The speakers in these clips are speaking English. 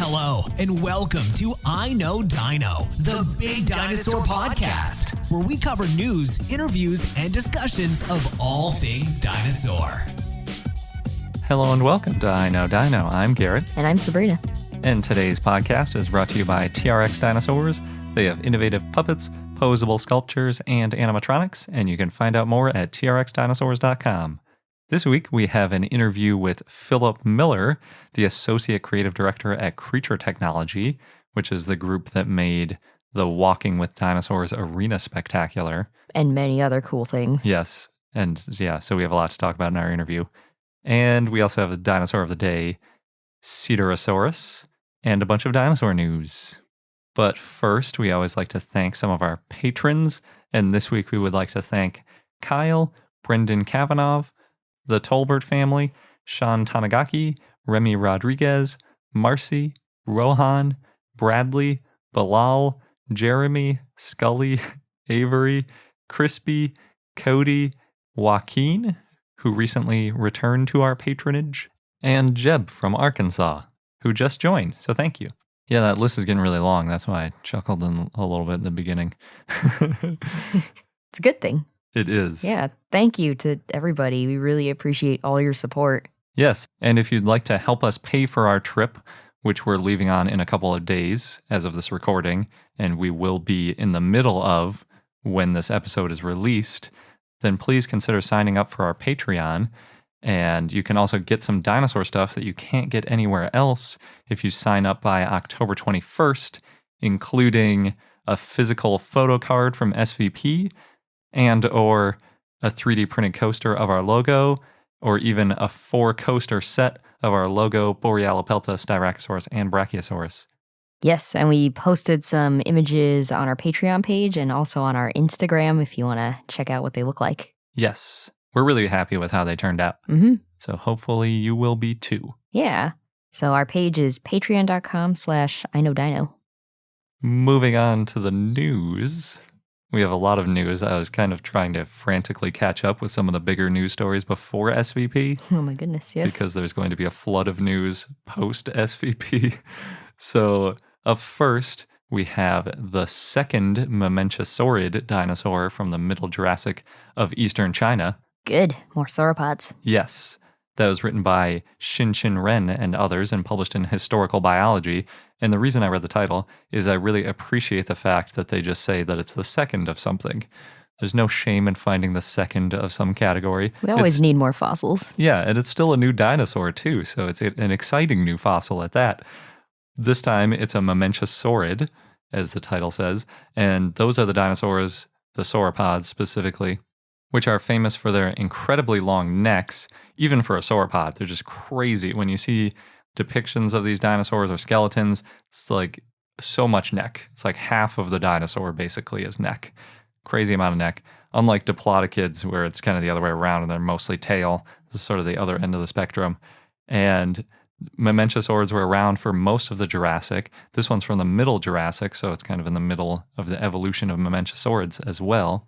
Hello, and welcome to I Know Dino, the Big Dinosaur Podcast, where we cover news, interviews, and discussions of all things dinosaur. Hello and welcome to I Know Dino. I'm Garrett. And I'm Sabrina. And today's podcast is brought to you by TRX Dinosaurs. They have innovative puppets, posable sculptures, and animatronics, and you can find out more at trxdinosaurs.com. This week, we have an interview with Philip Miller, the Associate Creative Director at Creature Technology, which is the group that made the Walking with Dinosaurs Arena Spectacular. And many other cool things. Yes. And yeah, so we have a lot to talk about in our interview. And we also have the dinosaur of the day, Cedarosaurus, and a bunch of dinosaur news. But first, we always like to thank some of our patrons. And this week, we would like to thank Kyle, Brendan Kavanaugh, the Tolbert family, Sean Tanagaki, Remy Rodriguez, Marcy, Rohan, Bradley, Bilal, Jeremy, Scully, Avery, Crispy, Cody, Joaquin, who recently returned to our patronage, and Jeb from Arkansas, who just joined, so thank you. Yeah, that list is getting really long. That's why I chuckled a little bit in the beginning. It's a good thing. It is. Yeah, thank you to everybody. We really appreciate all your support. Yes, and if you'd like to help us pay for our trip, which we're leaving on in a couple of days as of this recording, and we will be in the middle of when this episode is released, then please consider signing up for our Patreon. And you can also get some dinosaur stuff that you can't get anywhere else if you sign up by October 21st, including a physical photo card from SVP, and or a 3D printed coaster of our logo, or even a 4-coaster set of our logo, Borealopelta, Styracosaurus, and Brachiosaurus. Yes, and we posted some images on our Patreon page and also on our Instagram if you want to check out what they look like. Yes, we're really happy with how they turned out. Mm-hmm. So hopefully you will be too. Yeah, so our page is patreon.com/iknowdino. Moving on to the news. We have a lot of news. I was kind of trying to frantically catch up with some of the bigger news stories before SVP. Oh my goodness, yes. Because there's going to be a flood of news post-SVP. So up first, we have the second mamenchisaurid dinosaur from the Middle Jurassic of Eastern China. Good, more sauropods. Yes. That was written by Xin Ren and others and published in Historical Biology. And the reason I read the title is I really appreciate the fact that they just say that it's the second of something. There's no shame in finding the second of some category. We always need more fossils. Yeah, and it's still a new dinosaur too, so it's an exciting new fossil at that. This time it's a mamenchisaurid, as the title says, and those are the dinosaurs, the sauropods specifically, which are famous for their incredibly long necks, even for a sauropod. They're just crazy. When you see depictions of these dinosaurs or skeletons, it's like so much neck. It's like half of the dinosaur basically is neck. Crazy amount of neck. Unlike Diploducids, where it's kind of the other way around and they're mostly tail. This is sort of the other end of the spectrum. And mamenchisaurids were around for most of the Jurassic. This one's from the Middle Jurassic, so it's kind of in the middle of the evolution of mamenchisaurids as well.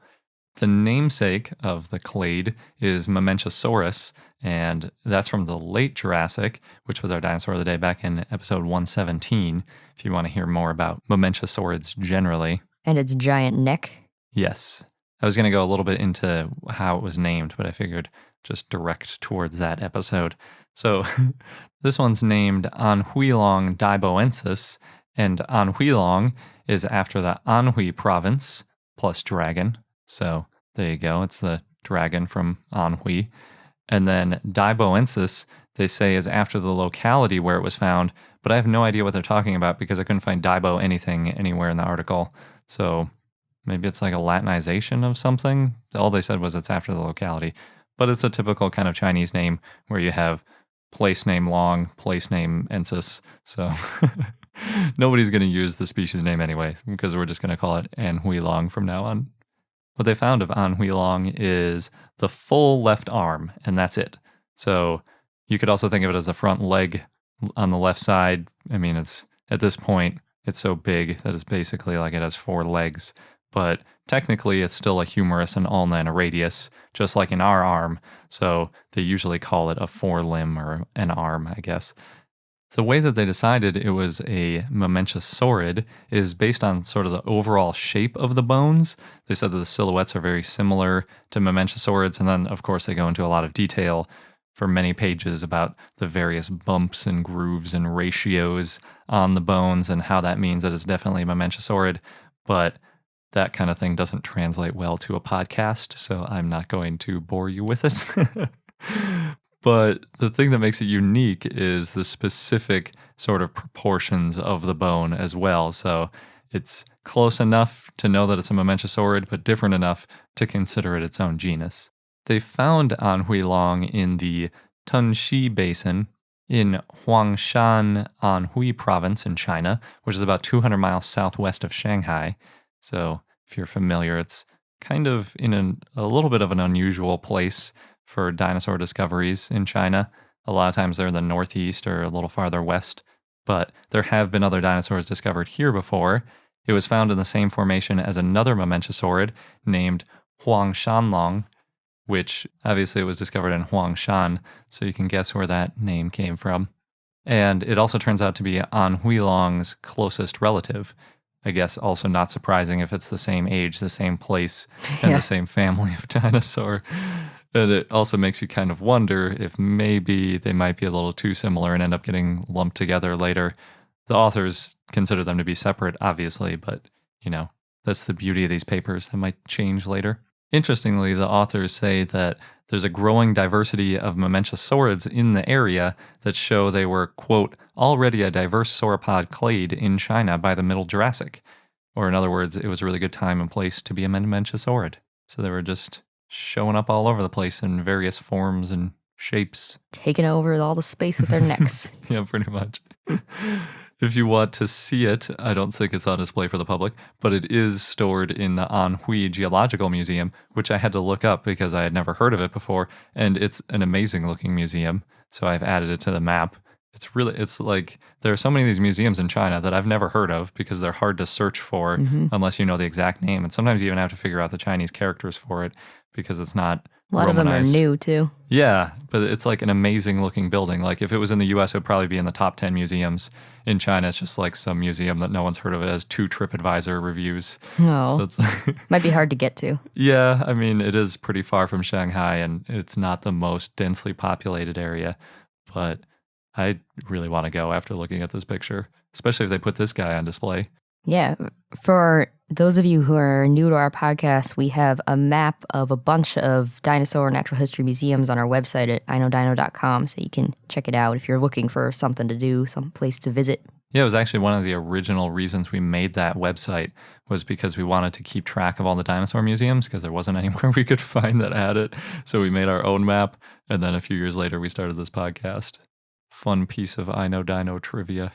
The namesake of the clade is Mamenchisaurus, and that's from the late Jurassic, which was our dinosaur of the day back in episode 117, if you want to hear more about mamenchisaurids generally. And its giant neck. Yes. I was going to go a little bit into how it was named, but I figured just direct towards that episode. So this one's named Anhuilong diboensis, and Anhuilong is after the Anhui province plus dragon. So there you go. It's the dragon from Anhui. And then diboensis, they say, is after the locality where it was found, but I have no idea what they're talking about because I couldn't find dibo anything anywhere in the article. So maybe it's like a Latinization of something. All they said was it's after the locality. But it's a typical kind of Chinese name where you have place name long, place name ensis. So nobody's going to use the species name anyway because we're just going to call it Anhuilong from now on. What they found of Anhuilong is the full left arm, and that's it. So you could also think of it as the front leg on the left side. I mean, it's at this point, it's so big that it's basically like it has 4 legs. But technically, it's still a humerus, an ulna, and a radius, just like in our arm. So they usually call it a forelimb or an arm, I guess. The way that they decided it was a mamenchisaurid is based on sort of the overall shape of the bones. They said that the silhouettes are very similar to mamenchisaurids, and then, of course, they go into a lot of detail for many pages about the various bumps and grooves and ratios on the bones and how that means that it's definitely a mamenchisaurid. But that kind of thing doesn't translate well to a podcast, so I'm not going to bore you with it. But the thing that makes it unique is the specific sort of proportions of the bone as well. So it's close enough to know that it's a mamenchisaurid, but different enough to consider it its own genus. They found Anhuilong in the Tunxi Basin in Huangshan, Anhui Province in China, which is about 200 miles southwest of Shanghai. So if you're familiar, it's kind of in a little bit of an unusual place for dinosaur discoveries in China. A lot of times they're in the northeast or a little farther west, but there have been other dinosaurs discovered here before. It was found in the same formation as another mamenchisaurid named Huangshanlong, which obviously it was discovered in Huangshan, so you can guess where that name came from. And it also turns out to be Anhuilong's closest relative. I guess also not surprising if it's the same age, the same place, and the same family of dinosaur. And it also makes you kind of wonder if maybe they might be a little too similar and end up getting lumped together later. The authors consider them to be separate, obviously, but, that's the beauty of these papers. That might change later. Interestingly, the authors say that there's a growing diversity of mamenchisaurids in the area that show they were, quote, already a diverse sauropod clade in China by the Middle Jurassic. Or in other words, it was a really good time and place to be a mamenchisaurid. So they were just showing up all over the place in various forms and shapes. Taking over all the space with their necks. Yeah, pretty much. If you want to see it, I don't think it's on display for the public, but it is stored in the Anhui Geological Museum, which I had to look up because I had never heard of it before, and it's an amazing looking museum, so I've added it to the map. It's like, there are so many of these museums in China that I've never heard of because they're hard to search for unless you know the exact name. And sometimes you even have to figure out the Chinese characters for it because it's not a lot Romanized. of them are new too. Yeah, but it's like an amazing looking building. Like if it was in the US, it would probably be in the top 10 museums. In China, it's just like some museum that no one's heard of. It has 2 TripAdvisor reviews. Oh, So might be hard to get to. Yeah, I mean, it is pretty far from Shanghai and it's not the most densely populated area, but I really want to go after looking at this picture, especially if they put this guy on display. Yeah. For those of you who are new to our podcast, we have a map of a bunch of dinosaur natural history museums on our website at iknowdino.com, so you can check it out if you're looking for something to do, some place to visit. Yeah, it was actually one of the original reasons we made that website was because we wanted to keep track of all the dinosaur museums because there wasn't anywhere we could find that had it. So we made our own map, and then a few years later we started this podcast. Fun piece of I Know Dino trivia.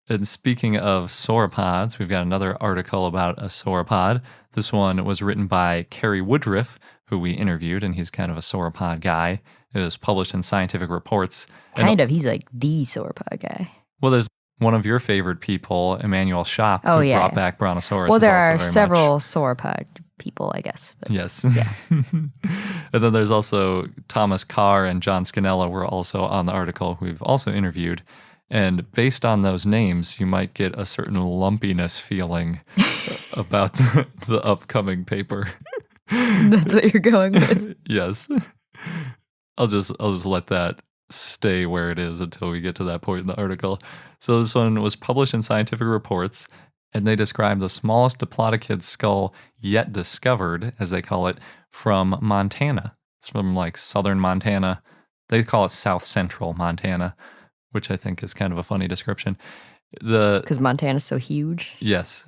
And speaking of sauropods, we've got another article about a sauropod. This one was written by Kerry Woodruff, who we interviewed, and he's kind of a sauropod guy. It was published in Scientific Reports. He's like the sauropod guy. Well, there's one of your favorite people, Emmanuel Schopp, who brought back Brontosaurus. Well, there are several sauropod people, I guess. But yes. Yeah. And then there's also Thomas Carr and John Scannella were also on the article, who we've also interviewed. And based on those names, you might get a certain lumpiness feeling about the upcoming paper. That's what you're going with? Yes. I'll just let that stay where it is until we get to that point in the article. So this one was published in Scientific Reports, and they describe the smallest diplodocid skull yet discovered, as they call it, from Montana. It's from like southern Montana. They call it South Central Montana, which I think is kind of a funny description. Because Montana's so huge? Yes.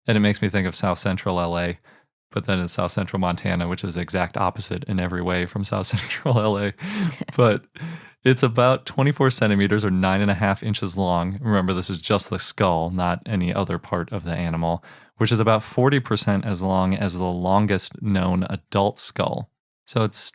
And it makes me think of South Central LA, but then it's South Central Montana, which is the exact opposite in every way from South Central LA. But it's about 24 centimeters or 9.5 inches long. Remember, this is just the skull, not any other part of the animal, which is about 40% as long as the longest known adult skull. So it's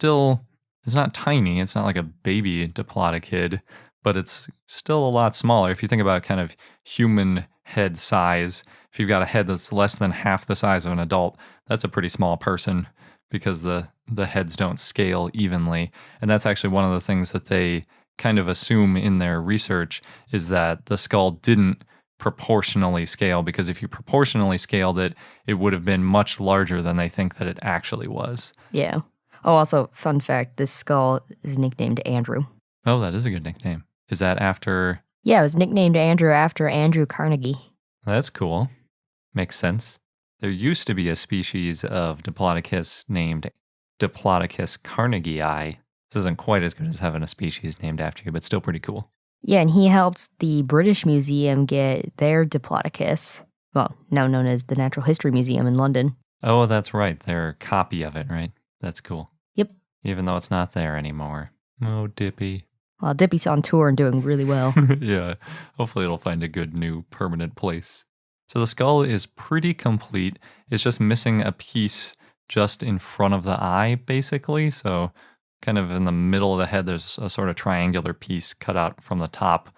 not tiny. It's not like a baby diplodocid, but it's still a lot smaller. If you think about kind of human head size, if you've got a head that's less than half the size of an adult, that's a pretty small person because the heads don't scale evenly. And that's actually one of the things that they kind of assume in their research is that the skull didn't proportionally scale, because if you proportionally scaled it, it would have been much larger than they think that it actually was. Yeah. Oh, also, fun fact, this skull is nicknamed Andrew. Oh, that is a good nickname. Is that after... Yeah, it was nicknamed Andrew after Andrew Carnegie. That's cool. Makes sense. There used to be a species of Diplodocus named Diplodocus carnegii. This isn't quite as good as having a species named after you, but still pretty cool. Yeah, and he helped the British Museum get their Diplodocus, well, now known as the Natural History Museum in London. Oh, that's right. Their copy of it, right? That's cool. Yep. Even though it's not there anymore. Oh, Dippy. Well, Dippy's on tour and doing really well. Yeah. Hopefully it'll find a good new permanent place. So the skull is pretty complete. It's just missing a piece just in front of the eye, basically. So kind of in the middle of the head, there's a sort of triangular piece cut out from the top.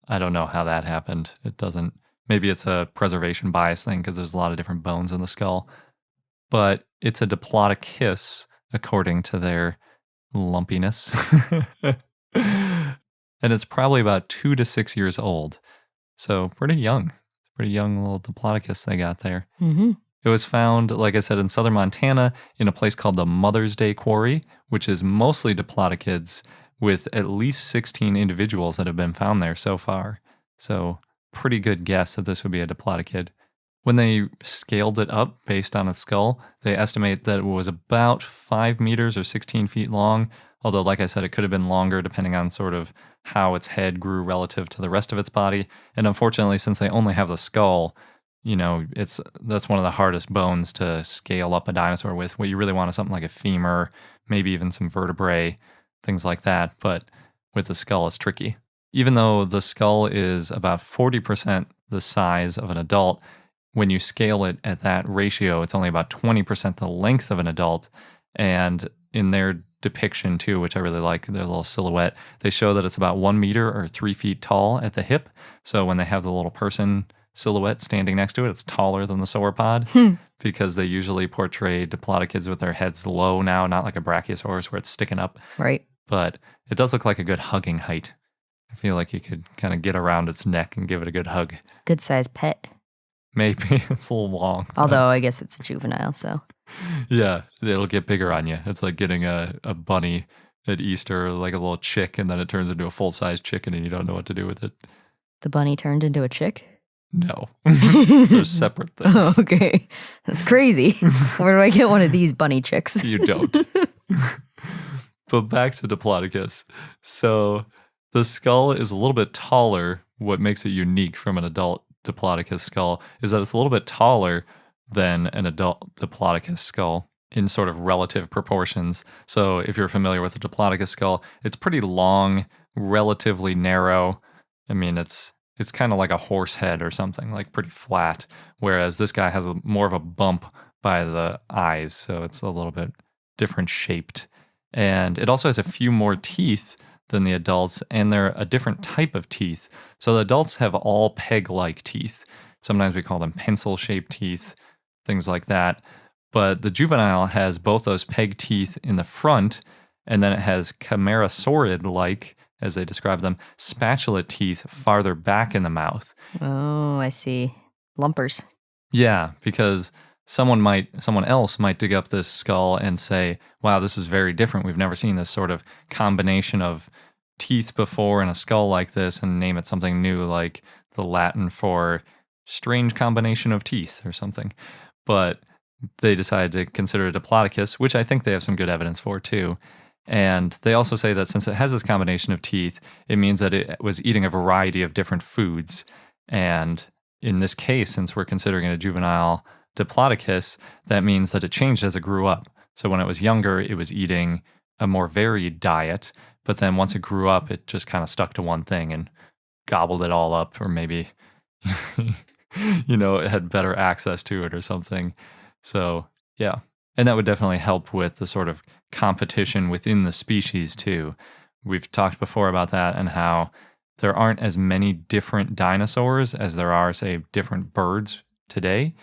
I don't know how that happened. It doesn't... Maybe it's a preservation bias thing because there's a lot of different bones in the skull. But it's a Diplodocus, according to their lumpiness. And it's probably about 2 to 6 years old. So pretty young. Pretty young little Diplodocus they got there. Mm-hmm. It was found, like I said, in southern Montana in a place called the Mother's Day Quarry, which is mostly Diplodocids, with at least 16 individuals that have been found there so far. So pretty good guess that this would be a Diplodocid. When they scaled it up based on its skull, they estimate that it was about 5 meters or 16 feet long. Although, like I said, it could have been longer depending on sort of how its head grew relative to the rest of its body. And unfortunately, since they only have the skull, you know, that's one of the hardest bones to scale up a dinosaur with. What you really want is something like a femur, maybe even some vertebrae, things like that. But with the skull, it's tricky. Even though the skull is about 40% the size of an adult, when you scale it at that ratio, it's only about 20% the length of an adult. And in their depiction too, which I really like, their little silhouette, they show that it's about 1 meter or 3 feet tall at the hip. So when they have the little person silhouette standing next to it, it's taller than the sauropod because they usually portray Diplodocids with their heads low now, not like a Brachiosaurus where it's sticking up. Right. But it does look like a good hugging height. I feel like you could kind of get around its neck and give it a good hug. Good size pet. Maybe. It's a little long. Although I guess it's a juvenile, so. Yeah, it'll get bigger on you. It's like getting a bunny at Easter, like a little chick, and then it turns into a full-size chicken and you don't know what to do with it. The bunny turned into a chick? No. They're separate things. Oh, okay. That's crazy. Where do I get one of these bunny chicks? You don't. But back to Diplodocus. So the skull is a little bit taller. What makes it unique from an adult Diplodocus skull is that it's a little bit taller than an adult Diplodocus skull in sort of relative proportions. So if you're familiar with a Diplodocus skull, it's pretty long, relatively narrow. I mean, it's kind of like a horse head or something, like pretty flat, whereas this guy has more of a bump by the eyes, so it's a little bit different shaped. And it also has a few more teeth than the adults, and they're a different type of teeth. So the adults have all peg-like teeth. Sometimes we call them pencil-shaped teeth, things like that. But the juvenile has both those peg teeth in the front, and then it has Camarasaurid-like, as they describe them, spatula teeth farther back in the mouth. Oh, I see. Lumpers. Yeah, because someone else might dig up this skull and say, wow, this is very different. We've never seen this sort of combination of teeth before in a skull like this, and name it something new, like the Latin for strange combination of teeth or something. But they decided to consider it a Diplodocus, which I think they have some good evidence for too. And they also say that since it has this combination of teeth, it means that it was eating a variety of different foods. And in this case, since we're considering it a juvenile Diplodocus, that means that it changed as it grew up. So when it was younger, it was eating a more varied diet. But then once it grew up, it just kind of stuck to one thing and gobbled it all up, or maybe, it had better access to it or something. So, yeah. And that would definitely help with the sort of competition within the species, too. We've talked before about that and how there aren't as many different dinosaurs as there are, say, different birds today.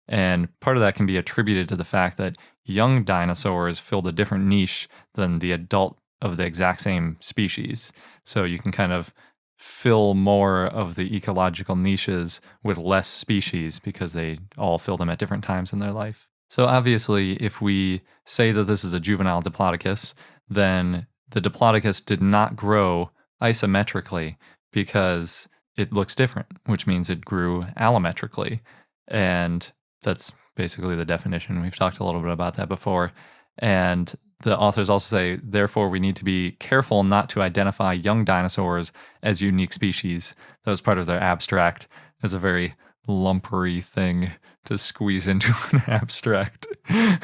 And part of that can be attributed to the fact that young dinosaurs filled a different niche than the adult of the exact same species. So you can kind of fill more of the ecological niches with less species because they all fill them at different times in their life. So obviously, if we say that this is a juvenile Diplodocus, then the Diplodocus did not grow isometrically because it looks different, which means it grew allometrically. And that's basically the definition. We've talked a little bit about that before. And the authors also say, therefore, we need to be careful not to identify young dinosaurs as unique species. That was part of their abstract. It's a very lumpery thing to squeeze into an abstract,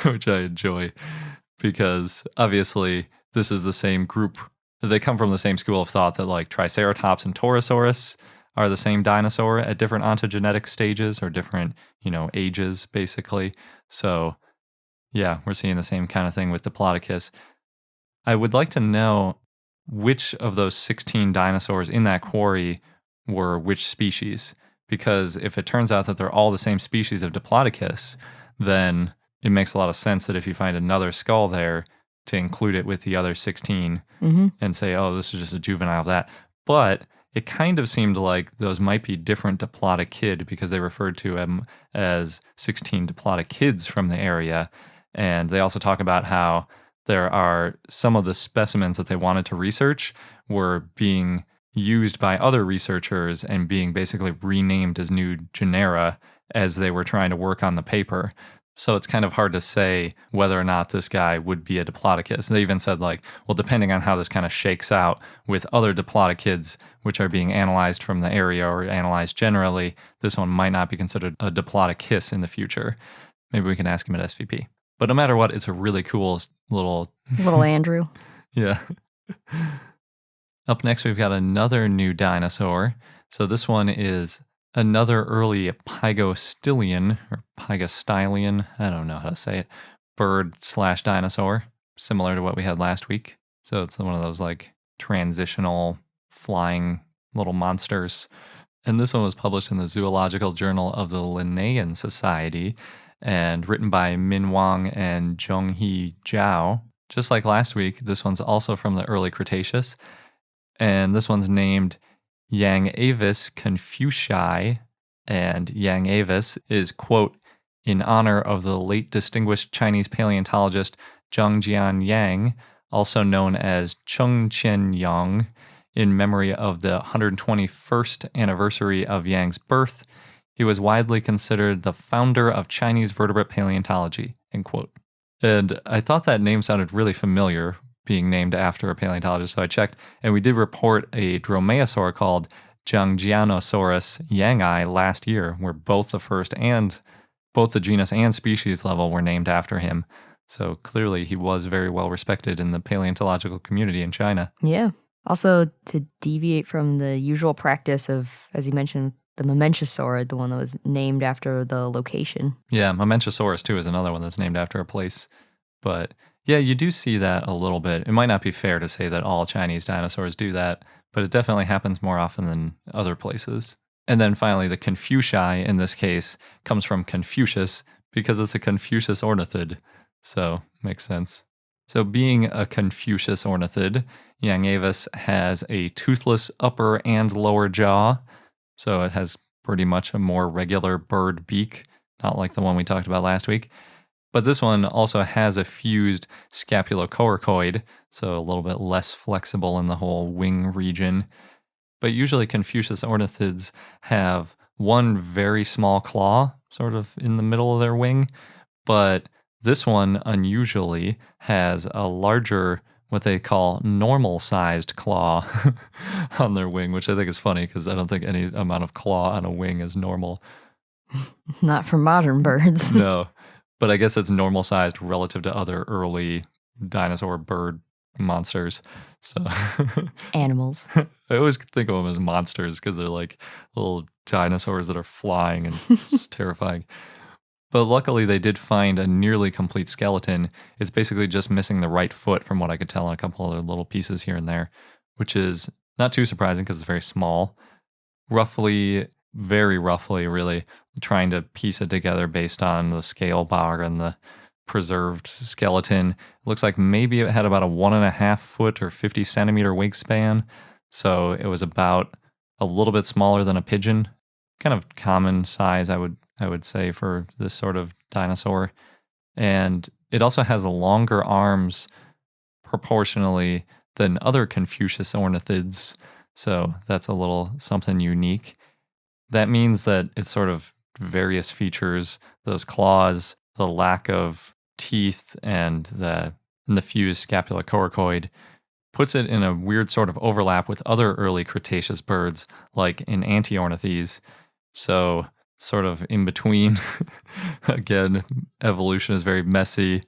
which I enjoy because obviously this is the same group. They come from the same school of thought that like Triceratops and Torosaurus are the same dinosaur at different ontogenetic stages or different, ages, basically. So yeah, we're seeing the same kind of thing with Diplodocus. I would like to know which of those 16 dinosaurs in that quarry were which species. Because if it turns out that they're all the same species of Diplodocus, then it makes a lot of sense that if you find another skull there, to include it with the other 16 and say, oh, this is just a juvenile of that. But it kind of seemed like those might be different Diplodocid because they referred to them as 16 Diplodocids from the area. And they also talk about how there are some of the specimens that they wanted to research were being used by other researchers and being basically renamed as new genera as they were trying to work on the paper. So it's kind of hard to say whether or not this guy would be a Diplodocus. They even said like, well, depending on how this kind of shakes out with other Diplodocids, which are being analyzed from the area or analyzed generally, this one might not be considered a Diplodocus in the future. Maybe we can ask him at SVP. But no matter what, it's a really cool little Andrew. Yeah. Up next, we've got another new dinosaur. So this one is another early pygostylian, or pygostylian, I don't know how to say it, bird/dinosaur, similar to what we had last week. So it's one of those like transitional flying little monsters. And this one was published in the Zoological Journal of the Linnaean Society and written by Min Wang and Zhonghee Zhao. Just like last week, this one's also from the early Cretaceous. And this one's named Yangavis confucii, and Yangavis is, quote, in honor of the late distinguished Chinese paleontologist Zhangjian Yang, also known as Chengqian Yang, in memory of the 121st anniversary of Yang's birth. He was widely considered the founder of Chinese vertebrate paleontology, end quote. And I thought that name sounded really familiar, being named after a paleontologist, so I checked, and we did report a dromaeosaur called Zhangjianosaurus yangi last year, where both the genus and species level were named after him. So clearly he was very well respected in the paleontological community in China. Yeah. Also, to deviate from the usual practice of, as you mentioned, the mamenchisaurid, the one that was named after the location. Yeah, Mamenchisaurus too is another one that's named after a place. But yeah, you do see that a little bit. It might not be fair to say that all Chinese dinosaurs do that, but it definitely happens more often than other places. And then finally, the confucii in this case comes from Confucius because it's a Confucius ornithid. So, makes sense. So being a Confucius ornithid, Yangavis has a toothless upper and lower jaw. So it has pretty much a more regular bird beak, not like the one we talked about last week. But this one also has a fused scapulocoracoid, so a little bit less flexible in the whole wing region. But usually Confucius ornithids have one very small claw, sort of in the middle of their wing. But this one unusually has a larger, what they call normal-sized claw on their wing, which I think is funny because I don't think any amount of claw on a wing is normal. Not for modern birds. No. But I guess it's normal sized relative to other early dinosaur bird monsters. So Animals. I always think of them as monsters because they're like little dinosaurs that are flying and just terrifying. But luckily they did find a nearly complete skeleton. It's basically just missing the right foot from what I could tell on a couple other little pieces here and there, which is not too surprising because it's very small. Very roughly, really, trying to piece it together based on the scale bar and the preserved skeleton. It looks like maybe it had about a 1.5 foot or 50 centimeter wingspan. So it was about a little bit smaller than a pigeon. Kind of common size, I would say, for this sort of dinosaur. And it also has longer arms proportionally than other Confucius ornithids. So that's a little something unique. That means that it's sort of various features, those claws, the lack of teeth, and the fused scapulocoracoid, puts it in a weird sort of overlap with other early Cretaceous birds, like in Antiornithes. So sort of in between. Again, evolution is very messy.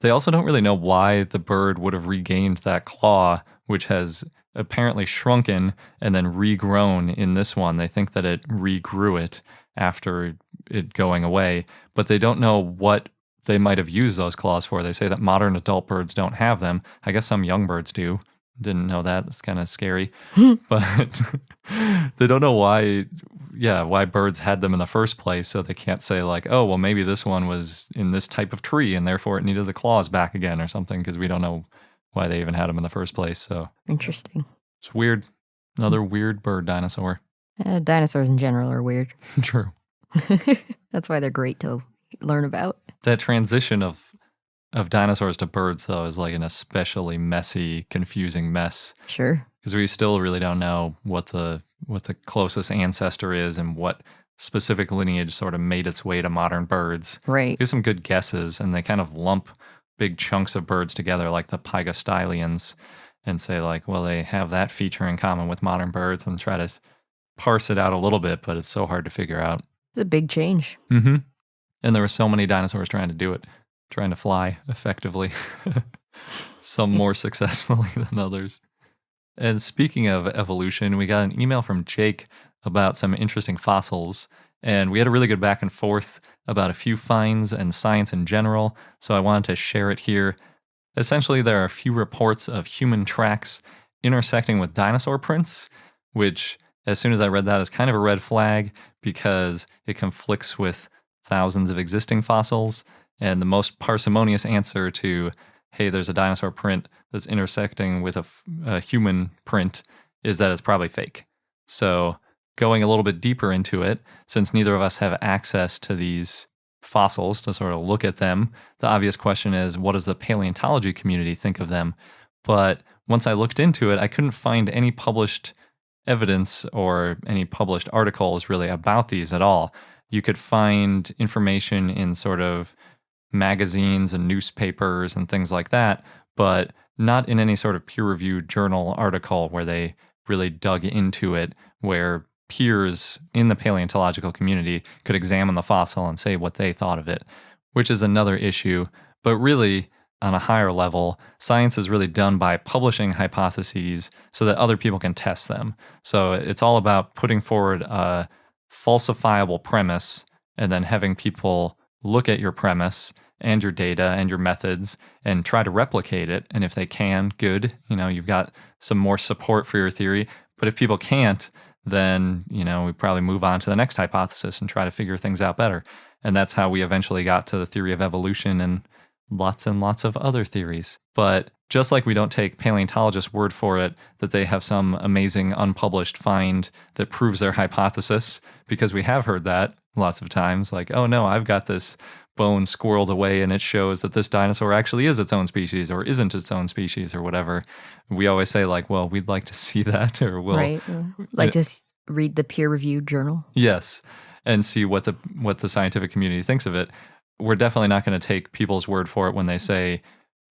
They also don't really know why the bird would have regained that claw, which has apparently shrunken and then regrown in this one. They think that it regrew it after it going away, but they don't know what they might have used those claws for. They say that modern adult birds don't have them. I guess some young birds do. Didn't know that. It's kind of scary. But they don't know why birds had them in the first place, so they can't say like, oh, well, maybe this one was in this type of tree and therefore it needed the claws back again or something, because we don't know why they even had them in the first place. So interesting. It's weird. Another weird bird dinosaur. Dinosaurs in general are weird. True. That's why they're great to learn about. That transition of dinosaurs to birds, though, is like an especially messy, confusing mess. Sure. Because we still really don't know what the closest ancestor is and what specific lineage sort of made its way to modern birds. Right. There's some good guesses, and they kind of lump big chunks of birds together, like the pygostylians, and say like, well, they have that feature in common with modern birds, and try to parse it out a little bit, but it's so hard to figure out. It's a big change. Mm-hmm. And there were so many dinosaurs trying to do it, trying to fly effectively. Some more successfully than others. And speaking of evolution, we got an email from Jake about some interesting fossils, and we had a really good back and forth about a few finds and science in general, so I wanted to share it here. Essentially, there are a few reports of human tracks intersecting with dinosaur prints, which, as soon as I read that, is kind of a red flag because it conflicts with thousands of existing fossils, and the most parsimonious answer to, hey, there's a dinosaur print that's intersecting with a human print, is that it's probably fake. So going a little bit deeper into it, since neither of us have access to these fossils to sort of look at them, the obvious question is, what does the paleontology community think of them? But once I looked into it, I couldn't find any published evidence or any published articles really about these at all. You could find information in sort of magazines and newspapers and things like that, but not in any sort of peer-reviewed journal article where they really dug into it, where peers in the paleontological community could examine the fossil and say what they thought of it, which is another issue. But really, on a higher level, science is really done by publishing hypotheses so that other people can test them. So it's all about putting forward a falsifiable premise and then having people look at your premise and your data and your methods and try to replicate it. And if they can, good, you've got some more support for your theory. But if people can't, then, we probably move on to the next hypothesis and try to figure things out better. And that's how we eventually got to the theory of evolution and lots of other theories. But just like we don't take paleontologists' word for it that they have some amazing unpublished find that proves their hypothesis, because we have heard that lots of times, like, oh no, I've got this bone squirreled away and it shows that this dinosaur actually is its own species or isn't its own species or whatever. We always say like, well, we'd like to see that, or we'll right. Like just read the peer-reviewed journal. Yes, and see what the scientific community thinks of it. We're definitely not going to take people's word for it when they say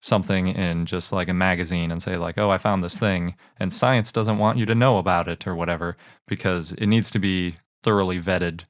something in just like a magazine and say like, oh, I found this thing, and science doesn't want you to know about it or whatever, because it needs to be thoroughly vetted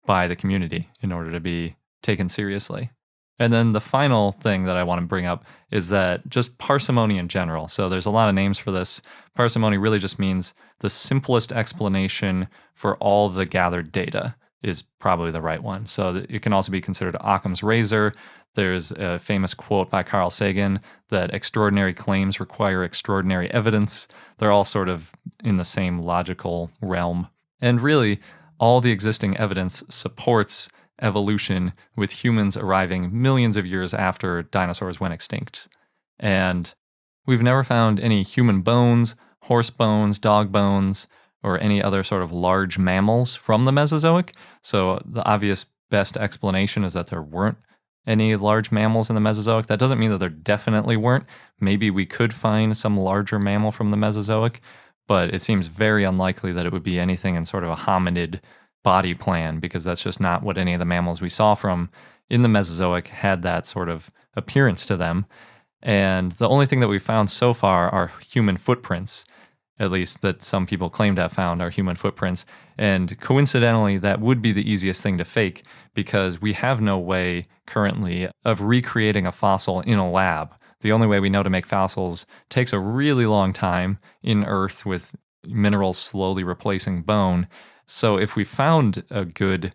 by the community in order to be taken seriously. And then the final thing that I want to bring up is that just parsimony in general. So there's a lot of names for this. Parsimony really just means the simplest explanation for all the gathered data is probably the right one. So it can also be considered Occam's razor. There's a famous quote by Carl Sagan that extraordinary claims require extraordinary evidence. They're all sort of in the same logical realm. And really, all the existing evidence supports evolution, with humans arriving millions of years after dinosaurs went extinct. And we've never found any human bones, horse bones, dog bones, or any other sort of large mammals from the Mesozoic. So the obvious best explanation is that there weren't any large mammals in the Mesozoic. That doesn't mean that there definitely weren't. Maybe we could find some larger mammal from the Mesozoic, but it seems very unlikely that it would be anything in sort of a hominid body plan, because that's just not what any of the mammals we saw from in the Mesozoic had that sort of appearance to them. And the only thing that we found so far are human footprints, at least that some people claim to have found are human footprints. And coincidentally, that would be the easiest thing to fake, because we have no way currently of recreating a fossil in a lab. The only way we know to make fossils takes a really long time in Earth with minerals slowly replacing bone. So if we found a good,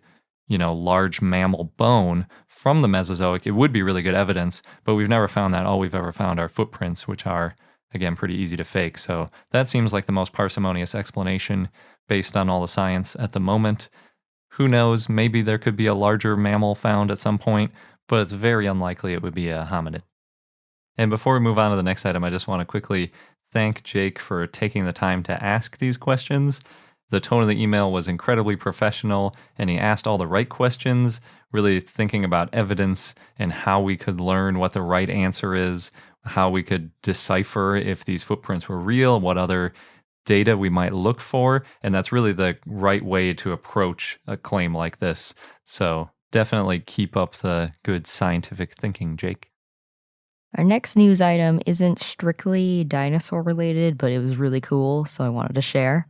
large mammal bone from the Mesozoic, it would be really good evidence, but we've never found that. All we've ever found are footprints, which are, again, pretty easy to fake. So that seems like the most parsimonious explanation based on all the science at the moment. Who knows, maybe there could be a larger mammal found at some point, but it's very unlikely it would be a hominid. And before we move on to the next item, I just want to quickly thank Jake for taking the time to ask these questions. The tone of the email was incredibly professional, and he asked all the right questions, really thinking about evidence and how we could learn what the right answer is, how we could decipher if these footprints were real, what other data we might look for. And that's really the right way to approach a claim like this. So definitely keep up the good scientific thinking, Jake. Our next news item isn't strictly dinosaur related, but it was really cool, so I wanted to share.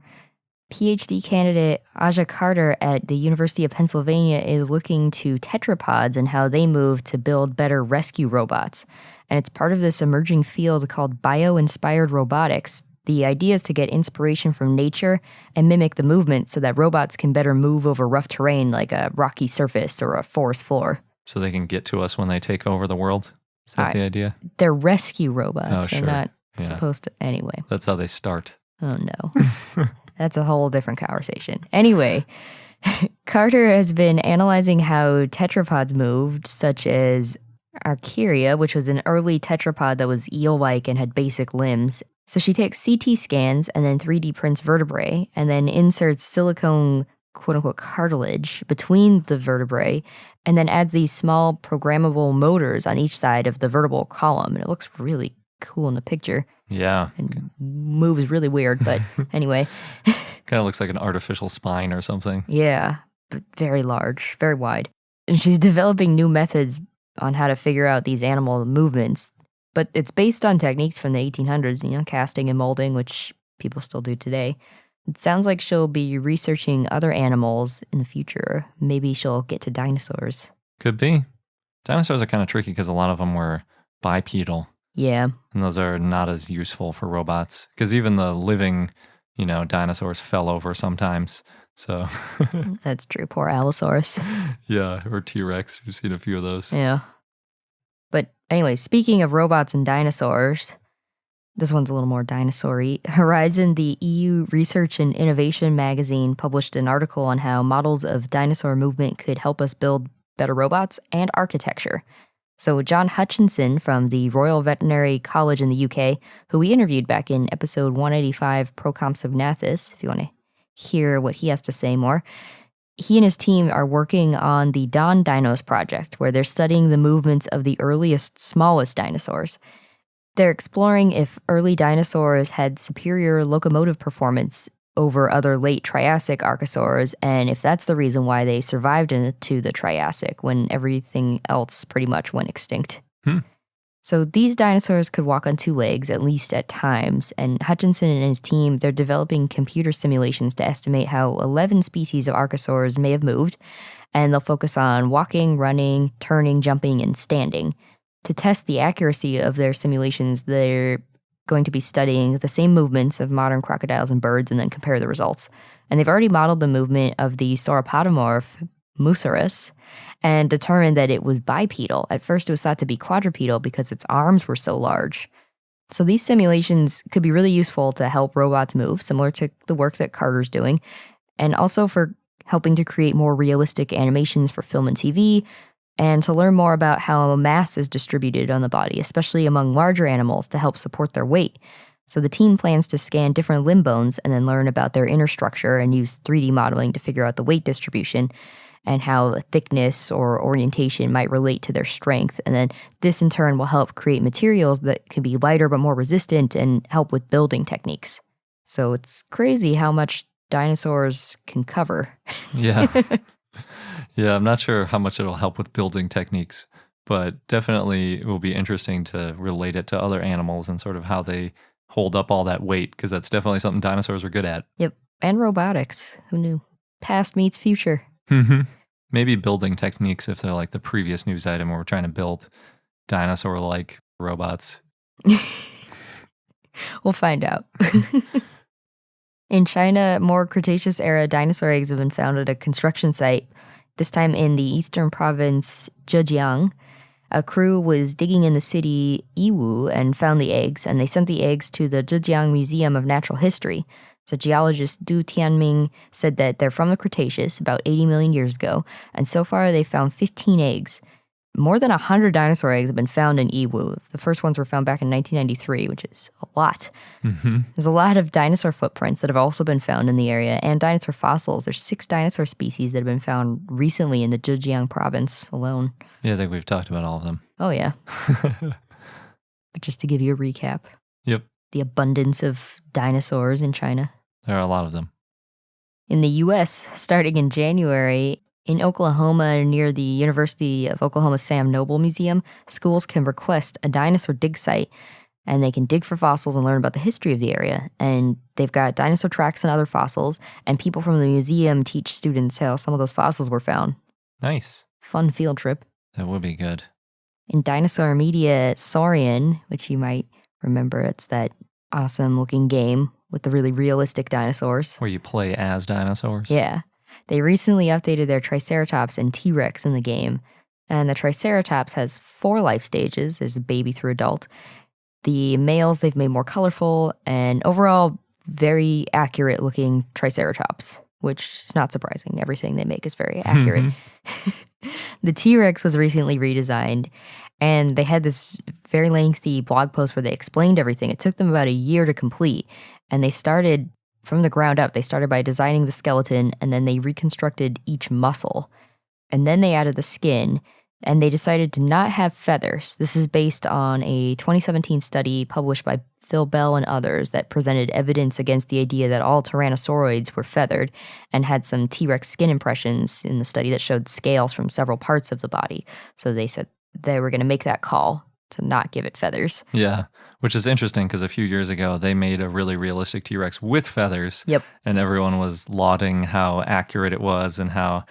PhD candidate Aja Carter at the University of Pennsylvania is looking to tetrapods and how they move to build better rescue robots. And it's part of this emerging field called bio-inspired robotics. The idea is to get inspiration from nature and mimic the movement so that robots can better move over rough terrain like a rocky surface or a forest floor. So they can get to us when they take over the world? Is that the idea? They're rescue robots. Oh, They're not supposed to. Anyway. That's how they start. Oh, no. That's a whole different conversation. Anyway, Carter has been analyzing how tetrapods moved, such as Archaea, which was an early tetrapod that was eel-like and had basic limbs. So she takes CT scans and then 3D prints vertebrae and then inserts silicone, quote-unquote, cartilage between the vertebrae and then adds these small programmable motors on each side of the vertebral column. And it looks really cool in the picture. Yeah. And moves really weird, but anyway. Kind of looks like an artificial spine or something. Yeah, but very large, very wide. And she's developing new methods on how to figure out these animal movements. But it's based on techniques from the 1800s, casting and molding, which people still do today. It sounds like she'll be researching other animals in the future. Maybe she'll get to dinosaurs. Could be. Dinosaurs are kind of tricky because a lot of them were bipedal. Yeah. And those are not as useful for robots because even the living, dinosaurs fell over sometimes. So that's true. Poor Allosaurus. Yeah, or T-Rex. We've seen a few of those. Yeah. But anyway, speaking of robots and dinosaurs, this one's a little more dinosaur-y. Horizon, the EU Research and Innovation magazine, published an article on how models of dinosaur movement could help us build better robots and architecture. So John Hutchinson from the Royal Veterinary College in the UK, who we interviewed back in episode 185, Procompsognathus, if you want to hear what he has to say more, he and his team are working on the Don Dinos project, where they're studying the movements of the earliest, smallest dinosaurs. They're exploring if early dinosaurs had superior locomotive performance over other late Triassic archosaurs, and if that's the reason why they survived into the Triassic when everything else pretty much went extinct. So these dinosaurs could walk on two legs, at least at times, and Hutchinson and his team, they're developing computer simulations to estimate how 11 species of archosaurs may have moved, and they'll focus on walking, running, turning, jumping, and standing. To test the accuracy of their simulations, they're going to be studying the same movements of modern crocodiles and birds and then compare the results. And they've already modeled the movement of the sauropodomorph Musaurus and determined that it was bipedal. At first, it was thought to be quadrupedal because its arms were so large. So these simulations could be really useful to help robots move, similar to the work that Carter's doing, and also for helping to create more realistic animations for film and TV, and to learn more about how mass is distributed on the body, especially among larger animals, to help support their weight. So the team plans to scan different limb bones and then learn about their inner structure and use 3D modeling to figure out the weight distribution and how thickness or orientation might relate to their strength. And then this in turn will help create materials that can be lighter but more resistant and help with building techniques. So it's crazy how much dinosaurs can cover. Yeah. Yeah, I'm not sure how much it'll help with building techniques, but definitely it will be interesting to relate it to other animals and sort of how they hold up all that weight, because that's definitely something dinosaurs were good at. Yep. And robotics. Who knew? Past meets future. Maybe building techniques if they're like the previous news item where we're trying to build dinosaur-like robots. We'll find out. In China, more Cretaceous-era dinosaur eggs have been found at a construction site, this time in the eastern province Zhejiang. A crew was digging in the city Yiwu and found the eggs, and they sent the eggs to the Zhejiang Museum of Natural History. The geologist Du Tianming said that they're from the Cretaceous, about 80 million years ago, and so far they found 15 eggs. More than 100 dinosaur eggs have been found in Yiwu. The first ones were found back in 1993, which is a lot. There's a lot of dinosaur footprints that have also been found in the area, and dinosaur fossils. There's 6 dinosaur species that have been found recently in the Zhejiang province alone. Yeah, I think we've talked about all of them. Oh, yeah. But just to give you a recap. Yep. The abundance of dinosaurs in China. There are a lot of them. In the U.S., starting in January, in Oklahoma, near the University of Oklahoma Sam Noble Museum, schools can request a dinosaur dig site, and they can dig for fossils and learn about the history of the area. And they've got dinosaur tracks and other fossils, and people from the museum teach students how some of those fossils were found. Nice. Fun field trip. That would be good. In dinosaur media, Saurian, which you might remember, it's that awesome-looking game with the really realistic dinosaurs. Where you play as dinosaurs? Yeah. They recently updated their Triceratops and T-Rex in the game. And the Triceratops has 4 life stages. There's a baby through adult. The males they've made more colorful and overall very accurate looking Triceratops, which is not surprising. Everything they make is very accurate. The T-Rex was recently redesigned, and they had this very lengthy blog post where they explained everything. It took them about a year to complete, and they started from the ground up. They started by designing the skeleton, and then they reconstructed each muscle. And then they added the skin, and they decided to not have feathers. This is based on a 2017 study published by Phil Bell and others that presented evidence against the idea that all tyrannosauroids were feathered, and had some T-Rex skin impressions in the study that showed scales from several parts of the body. So they said they were going to make that call to not give it feathers. Yeah, which is interesting because a few years ago they made a really realistic T-Rex with feathers. Yep. And everyone was lauding how accurate it was and how,